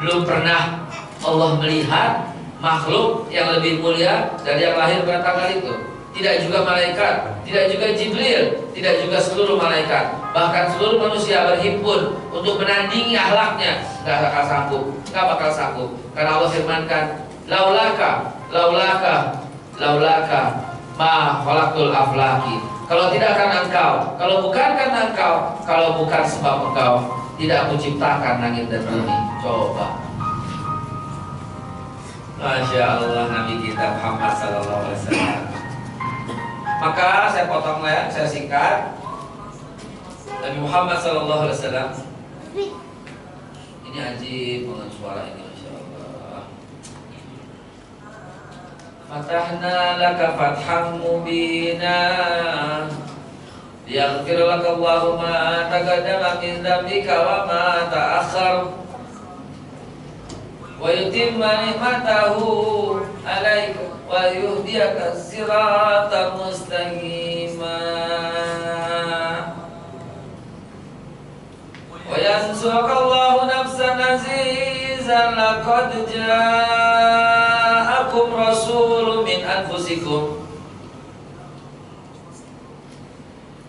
Belum pernah Allah melihat makhluk yang lebih mulia dari yang lahir pada tanggal itu. Tidak juga malaikat, tidak juga Jibril, tidak juga seluruh malaikat, bahkan seluruh manusia berhimpun untuk menandingi akhlaknya, nggak bakal sanggup, karena Allah firmankan, laulaka ma khalaqtul aflaki. Kalau tidak karena engkau, kalau bukan karena engkau, kalau bukan sebab engkau, tidak menciptakan langit dan bumi. Coba. Masya Allah, Nabi kita Muhammad Sallallahu Alaihi Wasallam. Maka saya potong ya, saya singkat. Nabi Muhammad Sallallahu Alaihi Wasallam. Ini ajib banget suara ini, Masya Allah. Fatahna laka fatham mubina, liyaghfir laka Allahu ma taqaddama min dzambika wa ma ta'akhkhar, wa yutimma ni'matahu 'alaika wa yuhdiyaka siratan mustaqima wa yansuraka Allahu nafsan azizan laqad ja'akum rasulun min anfusikum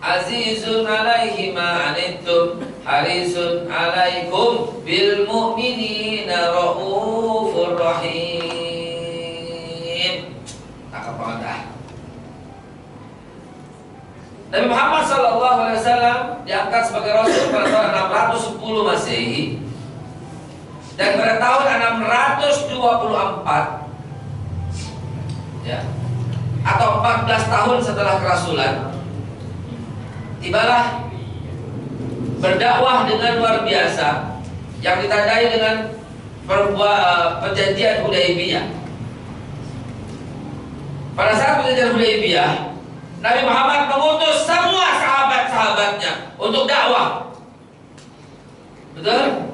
azizun 'alaihi ma 'anittum harisun 'alaikum bil mu'minina raufur rahim. Cakep banget dah. Nabi Muhammad SAW diangkat sebagai Rasul pada tahun 610 Masehi, dan pada tahun 624 ya, atau 14 tahun setelah kerasulan, tibalah berdakwah dengan luar biasa yang ditandai dengan perjanjian Hudaybiyah. Pada saat perjanjian Hudaybiyah, Nabi Muhammad mengutus semua sahabat-sahabatnya untuk dakwah. Betul?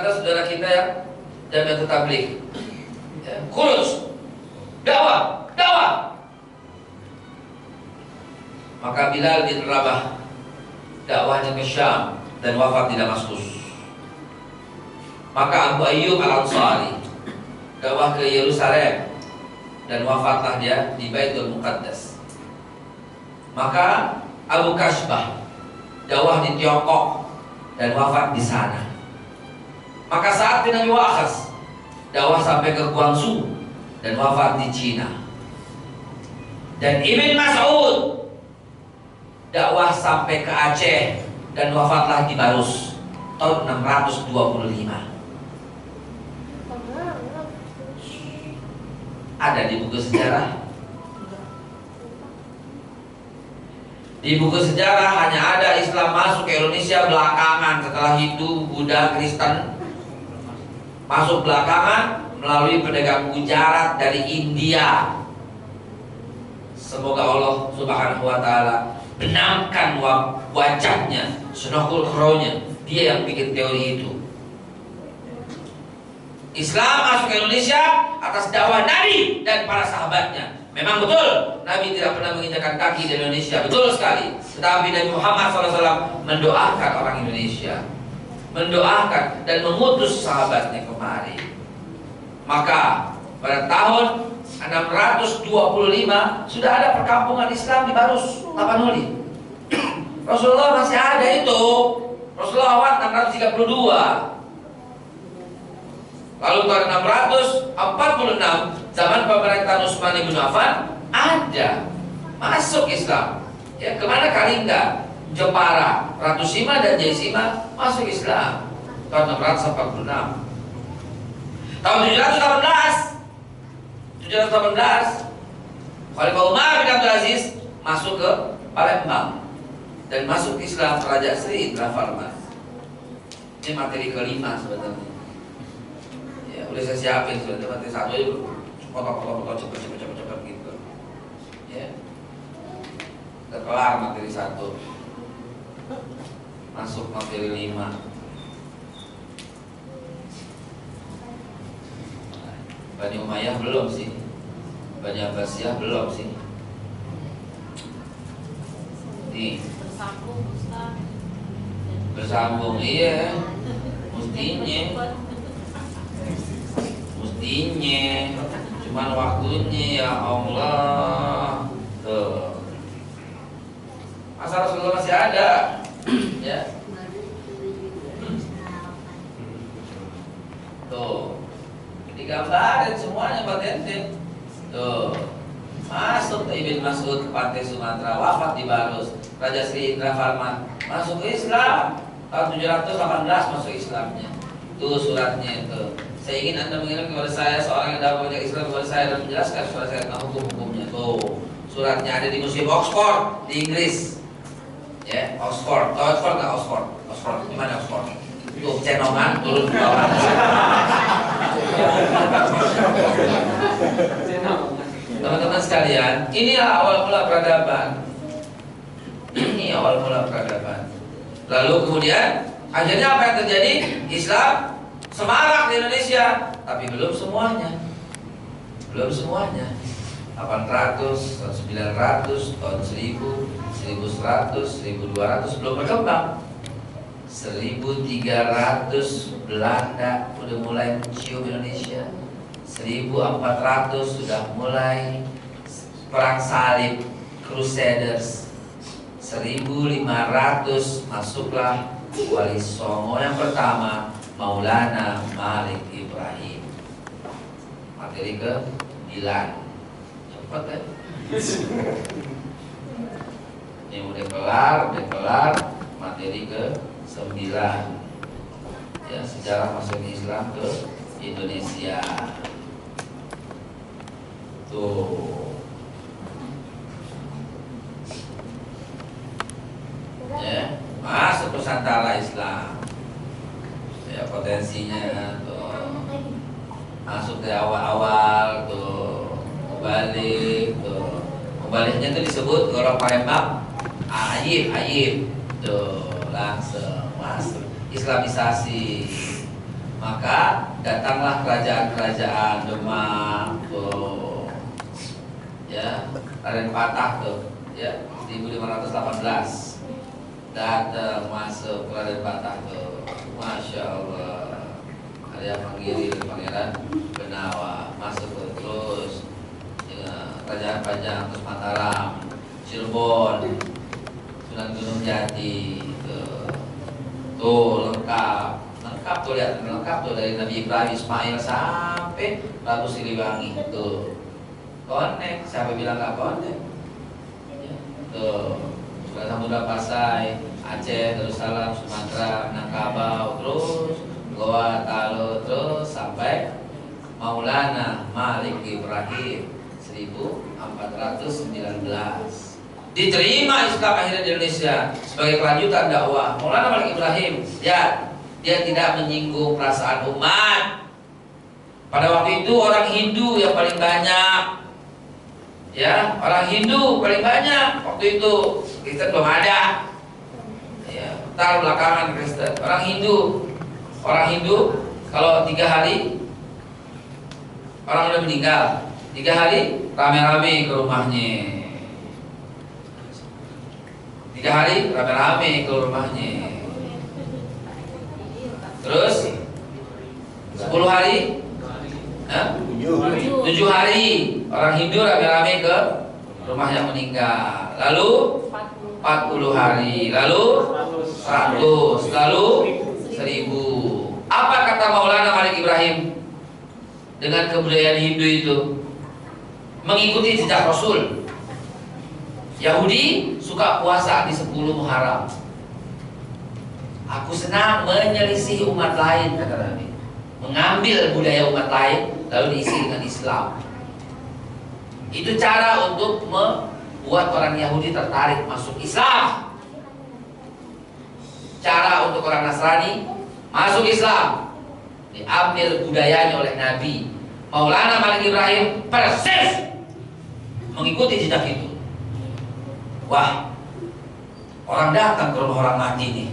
ada saudara kita yang Jamiatul Tabligh, ya, khuruj, dakwah. Maka Bilal bin Rabah dakwahnya ke Syam dan wafat di Damaskus. Maka Abu Ayyub Al-Ansari dakwah ke Yerusalem dan wafatlah dia di Baitul Muqaddas. Maka Abu Kasbah dakwah di Tiongkok dan wafat di sana. Maka Sa'ad bin Abi Waqqas dakwah sampai ke Guangzhou dan wafat di Cina. Dan Ibn Mas'ud dakwah sampai ke Aceh dan wafatlah di Barus tahun 625. Ada di buku sejarah. Di buku sejarah hanya ada Islam masuk ke Indonesia belakangan setelah Hindu, Buddha, Kristen masuk belakangan melalui pedagang Gujarat dari India. Semoga Allah Subhanahu wa taala benamkan wajahnya, sunahul khronya, dia yang bikin teori itu. Islam masuk ke Indonesia atas dakwah Nabi dan para sahabatnya. Memang betul Nabi tidak pernah menginjakkan kaki di Indonesia, betul sekali. Tetapi Nabi Muhammad SAW mendoakan orang Indonesia, mendoakan dan mengutus sahabatnya kemari. Maka pada tahun 625 sudah ada perkampungan Islam di Barus, Tapanuli. Rasulullah masih ada itu. Rasulullah wafat 632. Lalu tahun 646 zaman pemerintahan Utsman bin Affan ada masuk Islam. Ya, kemana Kalingga, Jepara, Ratu Sima dan Jaisima masuk Islam tahun 646. Tahun 718 Khalifah Umar bin Abdul Aziz masuk ke Palembang dan masuk Islam Raja Sri Indra Farman. Ini materi kelima sebenarnya. Ya, udah saya siapin sudah materi satu aja, potong cepet gitu. Ya, udah kelar materi satu, masuk materi 5. Bani Umayyah belum sih, Bani Abbasiyah belum sih. Nih bersambung, iya, mestinya, cuman waktunya ya Allah. Tuh, masa Rasulullah masih ada, ya. Tuh, digambarin semuanya patentin. Tuh, masuk Ibn Mas'ud ke pantai Sumatera, wafat di Barus. Raja Sri Indra Farman masuk ke Islam tahun 718 masuk Islamnya. Tuh suratnya itu. Saya ingin Anda mengirim kepada saya seorang yang dapat banyak Islam kepada saya dan menjelaskan kepada saya tentang hukum-hukumnya. Tuh, suratnya ada di Museum Oxford di Inggris. Ya, Oxford. Tahu Oxford nggak? Oxford. Di mana Oxford? Tuh, cenongan turun ke bawah. Teman-teman sekalian, inilah awal mula peradaban. Ini awal mula peradaban. Lalu kemudian akhirnya apa yang terjadi? Islam semarak di Indonesia, tapi belum semuanya. 800, tahun 900, tahun 1000, 1100, 1200 belum berkembang. 1300 Belanda udah mulai mencium Indonesia. 1400 sudah mulai perang salib, Crusaders. 1500 masuklah Wali Songo yang pertama, Maulana Malik Ibrahim. Materi ke 9. Cepat kan? Ini udah kelar materi ke 9. Ya, sejarah masuk Islam ke Indonesia. Tuh. Ya, masuk Nusantara Islam. Ya, potensinya tuh. Masuk dari awal-awal tuh. Mubaliknya tuh disebut orang Palembang Ayib tuh, langsung masuk Islamisasi, datanglah kerajaan-kerajaan Demak tuh, ya, Raden Patah tuh, ya, 1518 datang masuk Raden Patah tuh, masya Allah, ada yang panggil Pangeran Benawa masuk tuh, terus ya, Kerajaan Pajang, terus Mataram, Cirebon, Sunan Gunung Jati tuh lengkap tuh, lihat lengkap tuh dari Nabi Ibrahim Ismail sampai Batu Siliwangi tuh konek, siapa bilang nggak konek ya, tuh Surat Samudra Pasai, Aceh, Darussalam, Sumatera, Minangkabau, terus Goa, Talo, terus sampai Maulana Malik Ibrahim 1419. Diterima Islam akhirnya di Indonesia sebagai kelanjutan dakwah Maulana Malik Ibrahim. Ya, dia tidak menyinggung perasaan umat. Pada waktu itu orang Hindu yang paling banyak. Ya, orang Hindu paling banyak waktu itu. Kristen belum ada. Ya, ntar belakangan Kristen. Orang Hindu kalau 3 hari orang udah meninggal, 3 hari rame-rame ke rumahnya. 3 hari rame-rame ke rumahnya. Terus 10 hari 7 hari orang Hindu rame-rame ke rumah yang meninggal. Lalu 40 hari, lalu 100, lalu 1000. Apa kata Maulana Malik Ibrahim dengan kebudayaan Hindu itu? Mengikuti jejak Rasul. Yahudi suka puasa di 10 Muharram. Aku senang menyelisih umat lain, kata Nabi. Mengambil budaya umat lain lalu diisi dengan Islam. Itu cara untuk membuat orang Yahudi tertarik masuk Islam. Cara untuk orang Nasrani masuk Islam. Diambil budayanya oleh Nabi. Maulana Malik Ibrahim persis mengikuti jejak itu. Wah, orang datang ke rumah orang mati nih.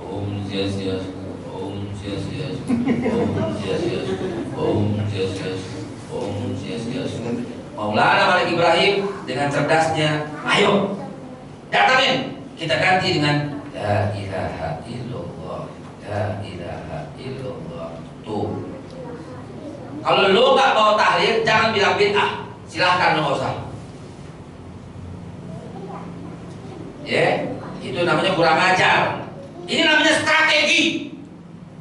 Om Swastiastu, Om Swastiastu, Om Swastiastu, Om Swastiastu, Om Swastiastu. Maulana Malik Ibrahim dengan cerdasnya, ayo datangin, kita ganti dengan La ilaha illallah, La ilaha illallah. Tuh, kalau lo nggak mau tahlil, jangan bilang bid'ah. Silahkan lo nggak usah. Ya, itu namanya kurang ajar. Ini namanya strategi,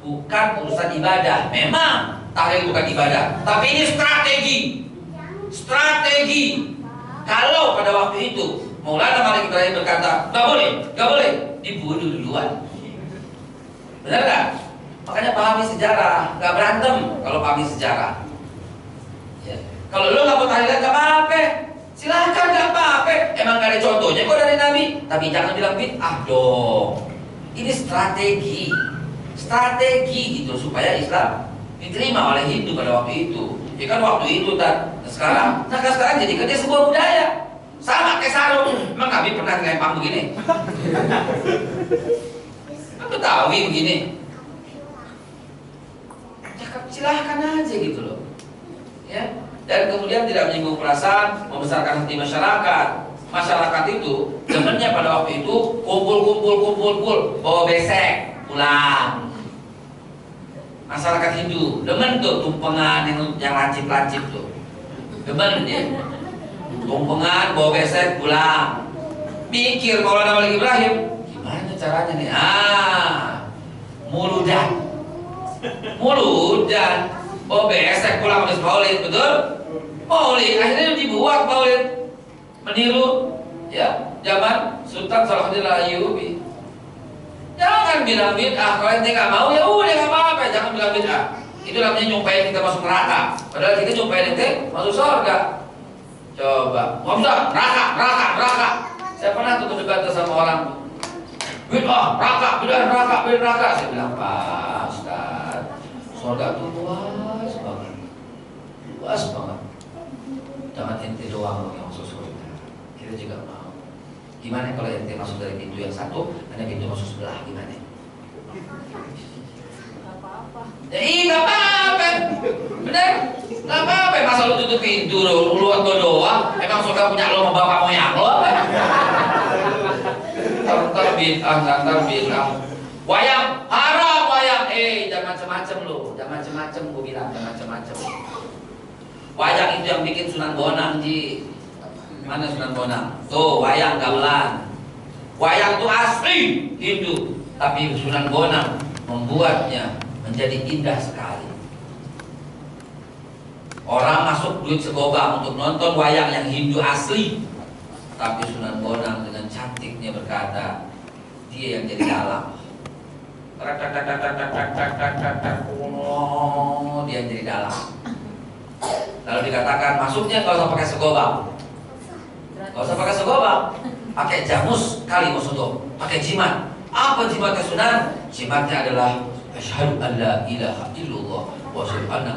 bukan urusan ibadah. Memang tahlil bukan ibadah, tapi ini strategi. Strategi. Kalau pada waktu itu Maulana Malik Ibrahim berkata, nggak boleh, dibunuh duluan. Benar nggak? Makanya pahami sejarah, nggak berantem kalau pahami sejarah. Ya. Kalau lo nggak mau tahlilan nggak apa-apa. Silahkan, gak apa-apa. Emang gak ada contohnya kok dari Nabi. Tapi jangan bilang bid'ah dong. Ini strategi gitu supaya Islam diterima oleh Hindu pada waktu itu. Ya kan waktu itu dan sekarang jadikan dia sebuah budaya. Sama kayak sarung. Emang Nabi pernah ngelempang begini? Aku tahu begini. Ya silahkan aja gitu loh. Ya. Dan kemudian tidak menyinggung perasaan, membesarkan hati masyarakat. Masyarakat itu temennya pada waktu itu kumpul, bawa besek, pulang. Masyarakat Hindu demen tuh tumpengan yang lancip-lancip tuh. Demen dia. Tumpengan, bawa besek, pulang. Pikir Maulana Malik Ibrahim, gimana caranya nih? Muludan. Bawa besek pulang habis maulid, betul? Maulid, akhirnya dibuat maulid meniru ya zaman Sultan Salahuddin Ayyubi. Jangan bilang bid'ah, kalau ente nggak mau ya udah nggak apa-apa, jangan bilang bid'ah. Itu namanya nyumpahin kita masuk neraka, padahal kita nyumpahin ente masuk surga. Coba, ngomong neraka. Saya pernah tuh debat sama orang, bid'ah, neraka. Saya bilang, Pak Ustaz, surga itu luas banget. Jangan ente doang yang masuk surga, kita juga mau. Gimana kalau ente masuk dari pintu yang satu, ada pintu masuk sebelah, gimana? Gak apa-apa. Masa lu tutup pintu lu luar doang? Emang saudara punya lo sama bapak moyang lo? Ntar bilang wayang haram wayang. Jangan macem-macem lu, jangan macem-macem gue bilang, jangan macem-macem. Wayang itu yang bikin Sunan Bonang Ji. Mana Sunan Bonang? Tuh wayang gamelan. Wayang itu asli Hindu, tapi Sunan Bonang membuatnya menjadi indah sekali. Orang masuk duit segobang untuk nonton wayang yang Hindu asli, tapi Sunan Bonang dengan cantiknya berkata, dia yang jadi dalang. Oh, dia yang jadi dalang. Lalu dikatakan masuknya kalau usah pakai segobang, kalau usah pakai segobang, pakai jamus kali maksudnya, pakai jimat. Apa jimatnya Sunan? Jimatnya adalah asyhadu an la ilaha illallah wa asyhadu anna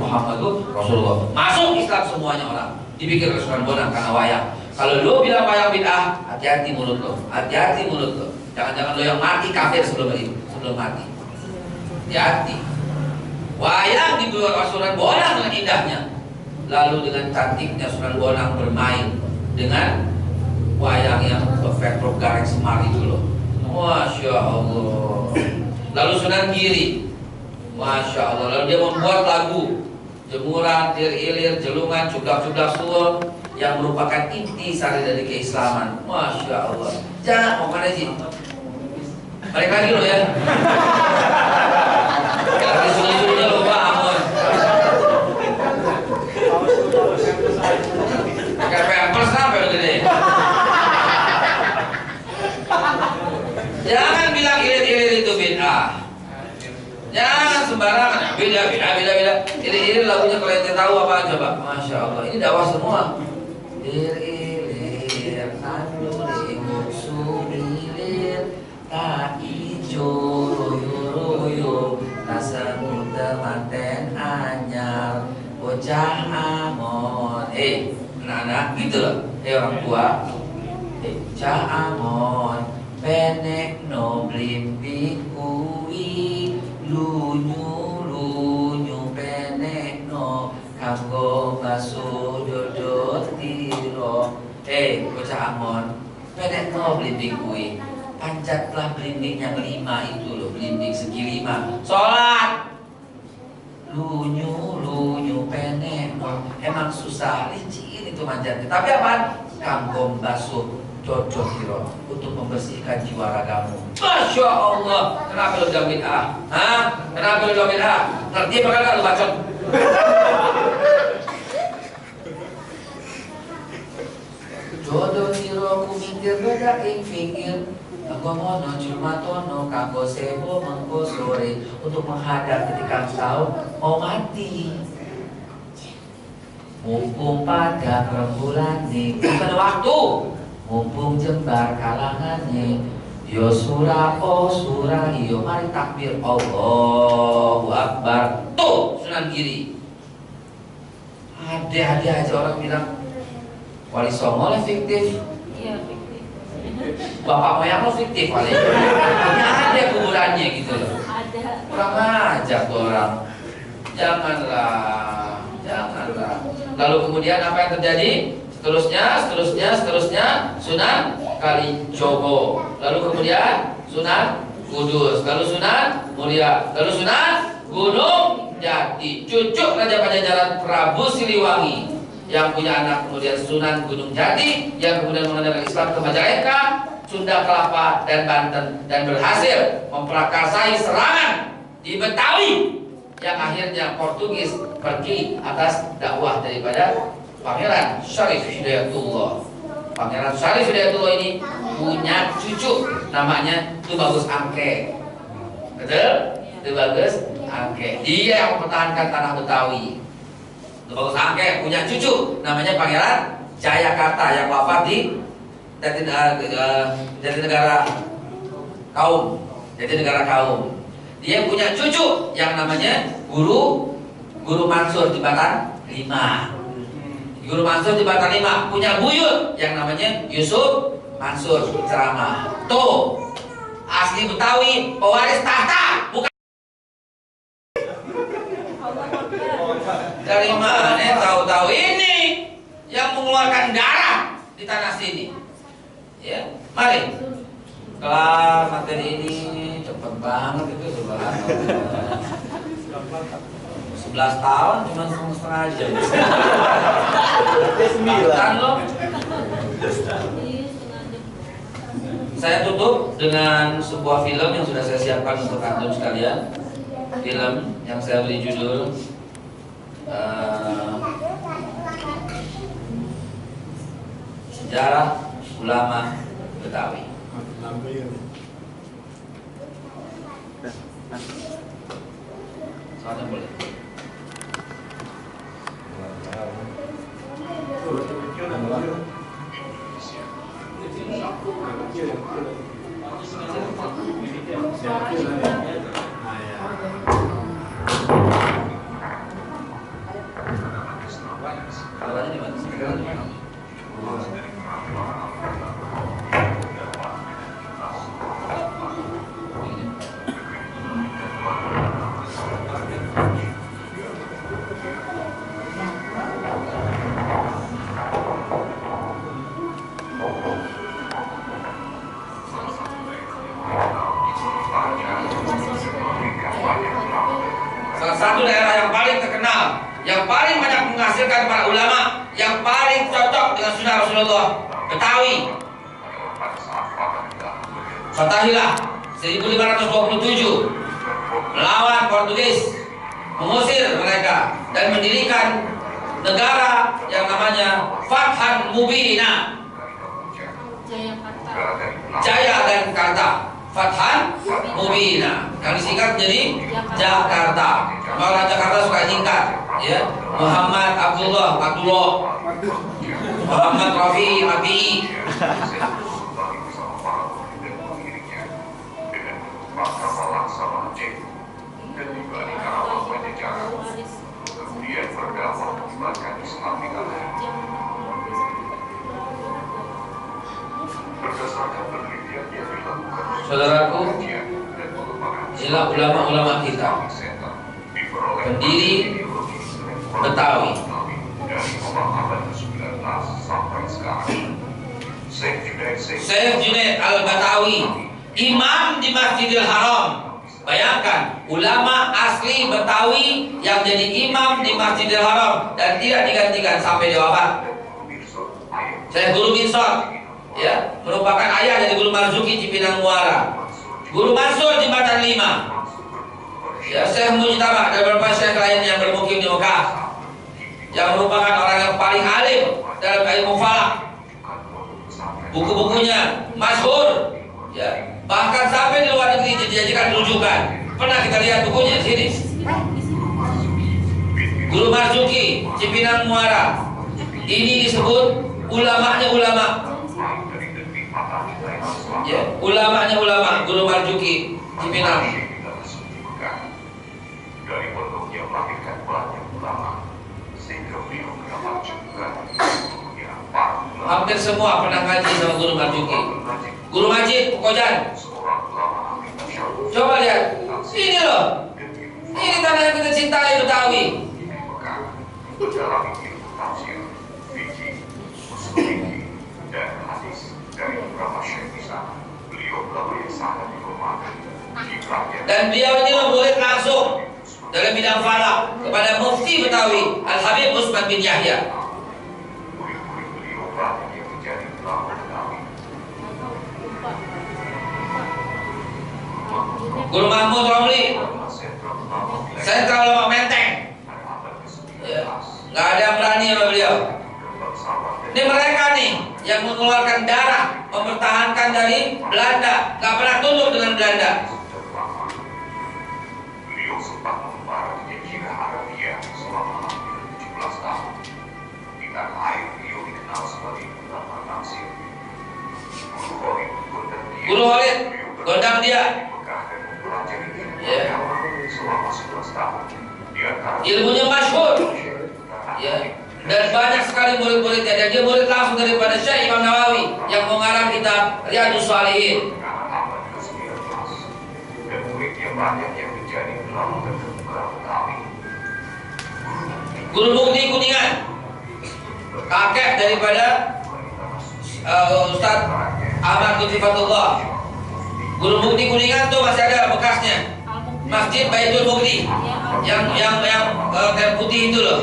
Muhammadur Rasulullah. Masuk Islam semuanya orang. Dipikir Sunan Bonang karena wayang. Kalau lu bilang wayang bid'ah, hati-hati mulut lo. Hati-hati mulut lo. Jangan-jangan lo yang mati kafir sebelum mati. Hati-hati. Wayang dibuat Sunan Bonang dengan indahnya. Lalu dengan cantiknya Sunan Bonang bermain dengan wayang yang efek gareng semar itu loh. Masya Allah. Lalu Sunan Giri, Masya Allah. Lalu dia membuat lagu Jemuran, Tir-ilir, Jelungan, Cublak-cublak Suwon, yang merupakan inti sari dari keislaman. Masya Allah. Jangan mau mana sih? Balik lagi loh ya. Kalau disuruh-suruhnya lupa amun. Pakai pampers apa udah gede? Jangan bilang ilir-ilir itu bid'ah. Jangan sembarangan. Beda. Ilir-ilir lagunya kalau ente tahu apa coba? Masya Allah. Ini dakwah semua. Ilir-ilir nanduring sumilir tak ijo royo kasamu temanten anyar bocah amon. Anak-anak gitu loh. Orang tua. Bocah amon penek no blimpi kui lunyu penek no kanggo baso dodot tiro. Bocah amon penek no blimpi kui, pancatlah belimbing yang 5 itu loh, belimbing segi 5. Sholat lunyu penek no. Emang susah, licin itu manjatnya. Tapi apa? Kanggo baso dodot tiro, untuk membersihkan jiwa ragamu. Masya Allah. Kenapa lu bilang bid'ah? Kenapa lu bilang bid'ah? Ngerti apa kagak lu bacot? Jodoh tiro kumitir bedak ing pinggir Ngomong cuma tono kanggo sebo mengko sore, untuk menghadap ketika engkau mau mati. Mumpung pada rembulan nih, bukan waktu. Mumpung jembar kalangannya, yo surah oh surah yo mari takbir Allahu Akbar. Tuh Sunan Giri. Ada aja orang bilang Wali Songo fiktif. Iya, fiktif. Bapak moyang lo fiktif kali. Ini ada kuburannya gitu loh. Ada. Kurang ajar tuh orang. Janganlah. Lalu kemudian apa yang terjadi? Seterusnya Sunan Kalijogo. Lalu kemudian Sunan Kudus. Lalu Sunan Muria. Lalu Sunan Gunung Jati, cucu Raja Pajajaran Prabu Siliwangi, yang punya anak kemudian Sunan Gunung Jati, yang kemudian mengenal Islam ke Majalengka, Sunda Kelapa dan Banten, dan berhasil memprakarsai serangan di Betawi yang akhirnya Portugis pergi atas dakwah daripada Pangeran Syarif Hidayatullah. Pangeran Syarif Hidayatullah ini punya cucu namanya Tubagus Angke. Betul? Tubagus Angke. Dia yang mempertahankan tanah Betawi. Tubagus Angke punya cucu namanya Pangeran Jayakarta yang wafat di Jatinegara Kaum. Dia punya cucu yang namanya Guru Mansur Jembatan 5. Guru Mansur Jembatan 5 punya buyut yang namanya Yusuf Mansur ceramah. Tuh asli Betawi, pewaris tahta, bukan. Dari mana tahu-tahu ini yang mengeluarkan darah di tanah sini? Ya, mari. Kelar materi ini cepet banget itu sebelah 11 tahun cuma setengah jam. Kan lo? Saya tutup dengan sebuah film yang sudah saya siapkan untuk antum sekalian. Film yang saya beri judul Sejarah Ulama Betawi. Soalnya boleh. Kameranya di mana? Speakernya di mana? Salah satu daerah yang paling terkenal, yang paling banyak menghasilkan para ulama, yang paling cocok dengan sunnah Rasulullah, Betawi. Fatahillah 1527 melawan Portugis, mengusir mereka dan mendirikan negara yang namanya Fathan Mubina, Jaya dan Karta. Fathan Mubina yang disingkat jadi Jakarta. Orang Jakarta suka singkat, ya. Muhammad Abdullah, Muhammad Rafi, Saudaraku, inilah ulama-ulama kita, pendiri Betawi. Syekh Junaid Al-Batawi, imam di Masjidil Haram. Bayangkan, ulama asli Betawi yang jadi imam di Masjidil Haram dan tidak digantikan sampai dia wafat. Syekh Guru Binsor, ya, merupakan ayah dari Guru Marzuki Cipinang Muara, Guru Mansur di Batan 5, ya, Syekh Mujtaba dan beberapa syekh lain yang bermukim di Mekah, yang merupakan orang yang paling alim dalam ilmu falak. Buku-bukunya masyhur, ya, bahkan sampai di luar negeri dijadikan rujukan. Pernah kita lihat bukunya di sini. Guru Marzuki Cipinang Muara, ini disebut ulamanya ulama. Ya, ulamanya ulama, Guru Marzuki Cipinang. Hampir semua pernah ngaji sama Guru Marzuki. Guru Majid Kojan. Coba lihat, ini loh, ini tanah yang kita cintai, Betawi. Dan beliau ini murid langsung dalam bidang falak kepada Mufti Betawi Al-Habib Usman bin Yahya. Guru Mahmud Romli, sentral Lembak Menteng, ya, nggak ada yang berani sama beliau. Ini mereka nih yang mengeluarkan darah, mempertahankan dari Belanda, nggak pernah tunduk dengan Belanda. Guru Khalid Gondang dia, ya, ilmunya masyhur, ya, dan banyak sekali murid-muridnya. Dan dia murid langsung daripada Syekh Imam Nawawi yang mengarang kitab Riyadhus Shalihin. Guru Mukti Kuningan, kakek daripada Ustadz Ahmad Lutfifatullah. Guru Mukti Kuningan tuh masih ada bekasnya. Masjid Baitul Mukti yang kayak putih itu loh.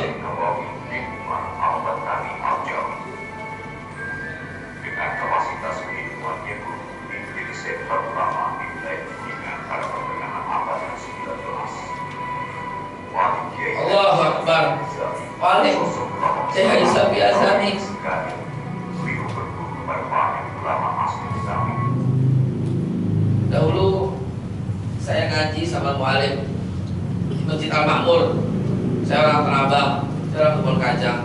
Allahu Akbar. Paling saya bisa biasa nih. Dahulu saya ngaji sama mualim di Masjid Al Makmur. Saya orang Tanah Abang, saya orang Kebon Kacang,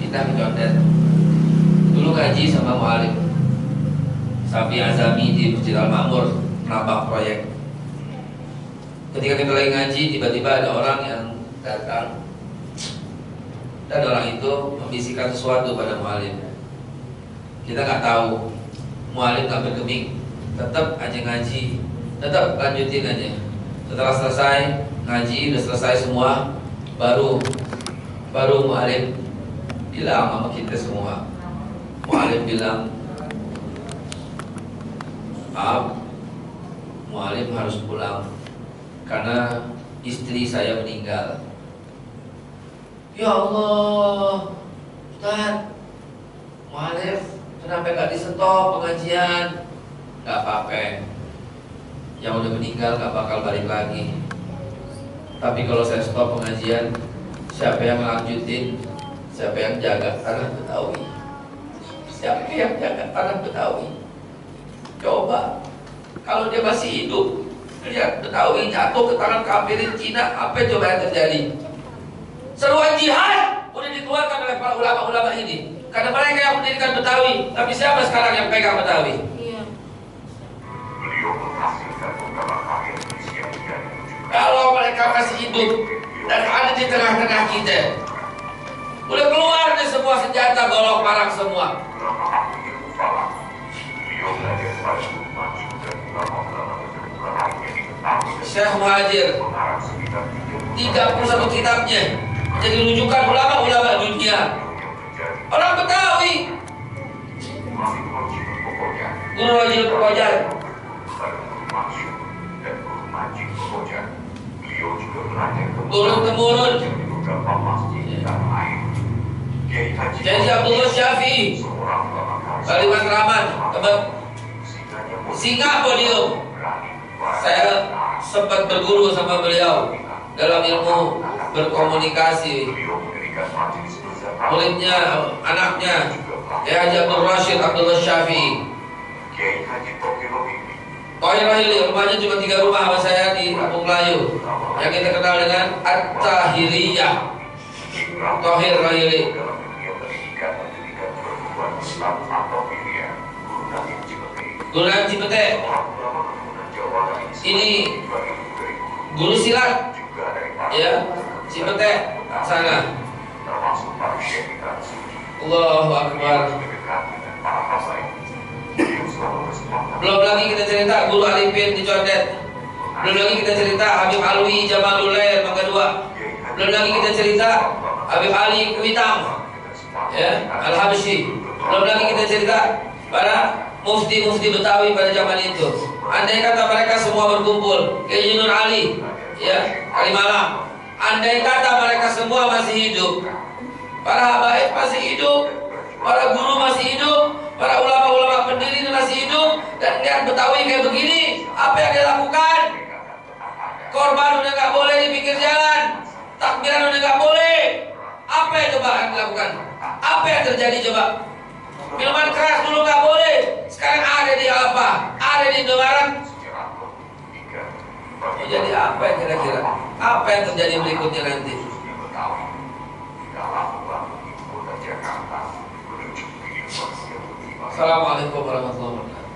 pindah ke Condet. Dulu ngaji sama mualim Sapi Azami di Masjid Al Makmur, menambah proyek. Ketika kita lagi ngaji, tiba-tiba ada orang yang datang, dan orang itu membisikkan sesuatu pada mualim. Kita nggak tahu, mualim nggak bergeming, tetap aja ngaji, tetap lanjutin aja. Setelah selesai ngaji, udah selesai semua, baru mualim bilang sama kita semua. Mualim bilang, maaf, mualim harus pulang karena istri saya meninggal. Ya Allah, Ustaz, mualim, kenapa gak di-stop pengajian? Gak apa-apa, yang udah meninggal gak bakal balik lagi. Tapi kalau saya stop pengajian, siapa yang melanjutin? Siapa yang jaga tanah Betawi? Siapa yang jaga tanah Betawi? Coba, kalau dia masih hidup, lihat Betawi jatuh ke tangan kafirin Cina, apa coba yang terjadi? Seruan jihad udah dikeluarkan oleh para ulama-ulama ini, karena mereka yang mendirikan Betawi. Tapi siapa sekarang yang pegang Betawi? Iya. Kalau mereka masih hidup dan ada di tengah-tengah kita, udah keluar nih semua senjata, golok parang semua. Syekh Muhajir 31 kitabnya jadi rujukan ulama-ulama dunia. Orang Betawi, Guru Rajil Pekojan, turun-temurun Jadi Abdullah Syafi'i, Kalimat Rahman, Singa Podium. Saya sempat berguru sama beliau dalam ilmu berkomunikasi. Muridnya, anaknya Haji Abdul Rashid Abdullah Syafi'i. Tohir Rahili, rumahnya cuma 3 rumah sama saya di Kampung Melayu, yang kita kenal dengan At-Tahiriyah. Tohir Rahili. Guru Naim Cipete. Ini guru silat, ya, Cipete sana. Allahu Akbar. Belum lagi kita cerita Guru Arifin di Condet. Belum lagi kita cerita Habib Alwi Jamalulair Mangga 2. Belum lagi kita cerita Habib Ali Kuitang, ya, Al-Habsyi. Belum lagi kita cerita para mufti-mufti Betawi pada zaman itu. Andai kata mereka semua berkumpul, Kiai Nur Ali, ya, Kalimalang. Andai kata mereka semua masih hidup, para habaib masih hidup, para guru masih hidup, para ulama-ulama pendiri masih hidup, dan lihat Betawi kayak begini, apa yang dia lakukan? Korban udah nggak boleh di pinggir jalan, takbiran udah nggak boleh. Apa yang coba yang dilakukan? Apa yang terjadi coba? Minuman keras dulu nggak boleh, sekarang ada di apa? Ada di Indomaret. Jadi apa yang kira-kira? Apa yang terjadi berikutnya nanti? Assalamualaikum warahmatullahi wabarakatuh.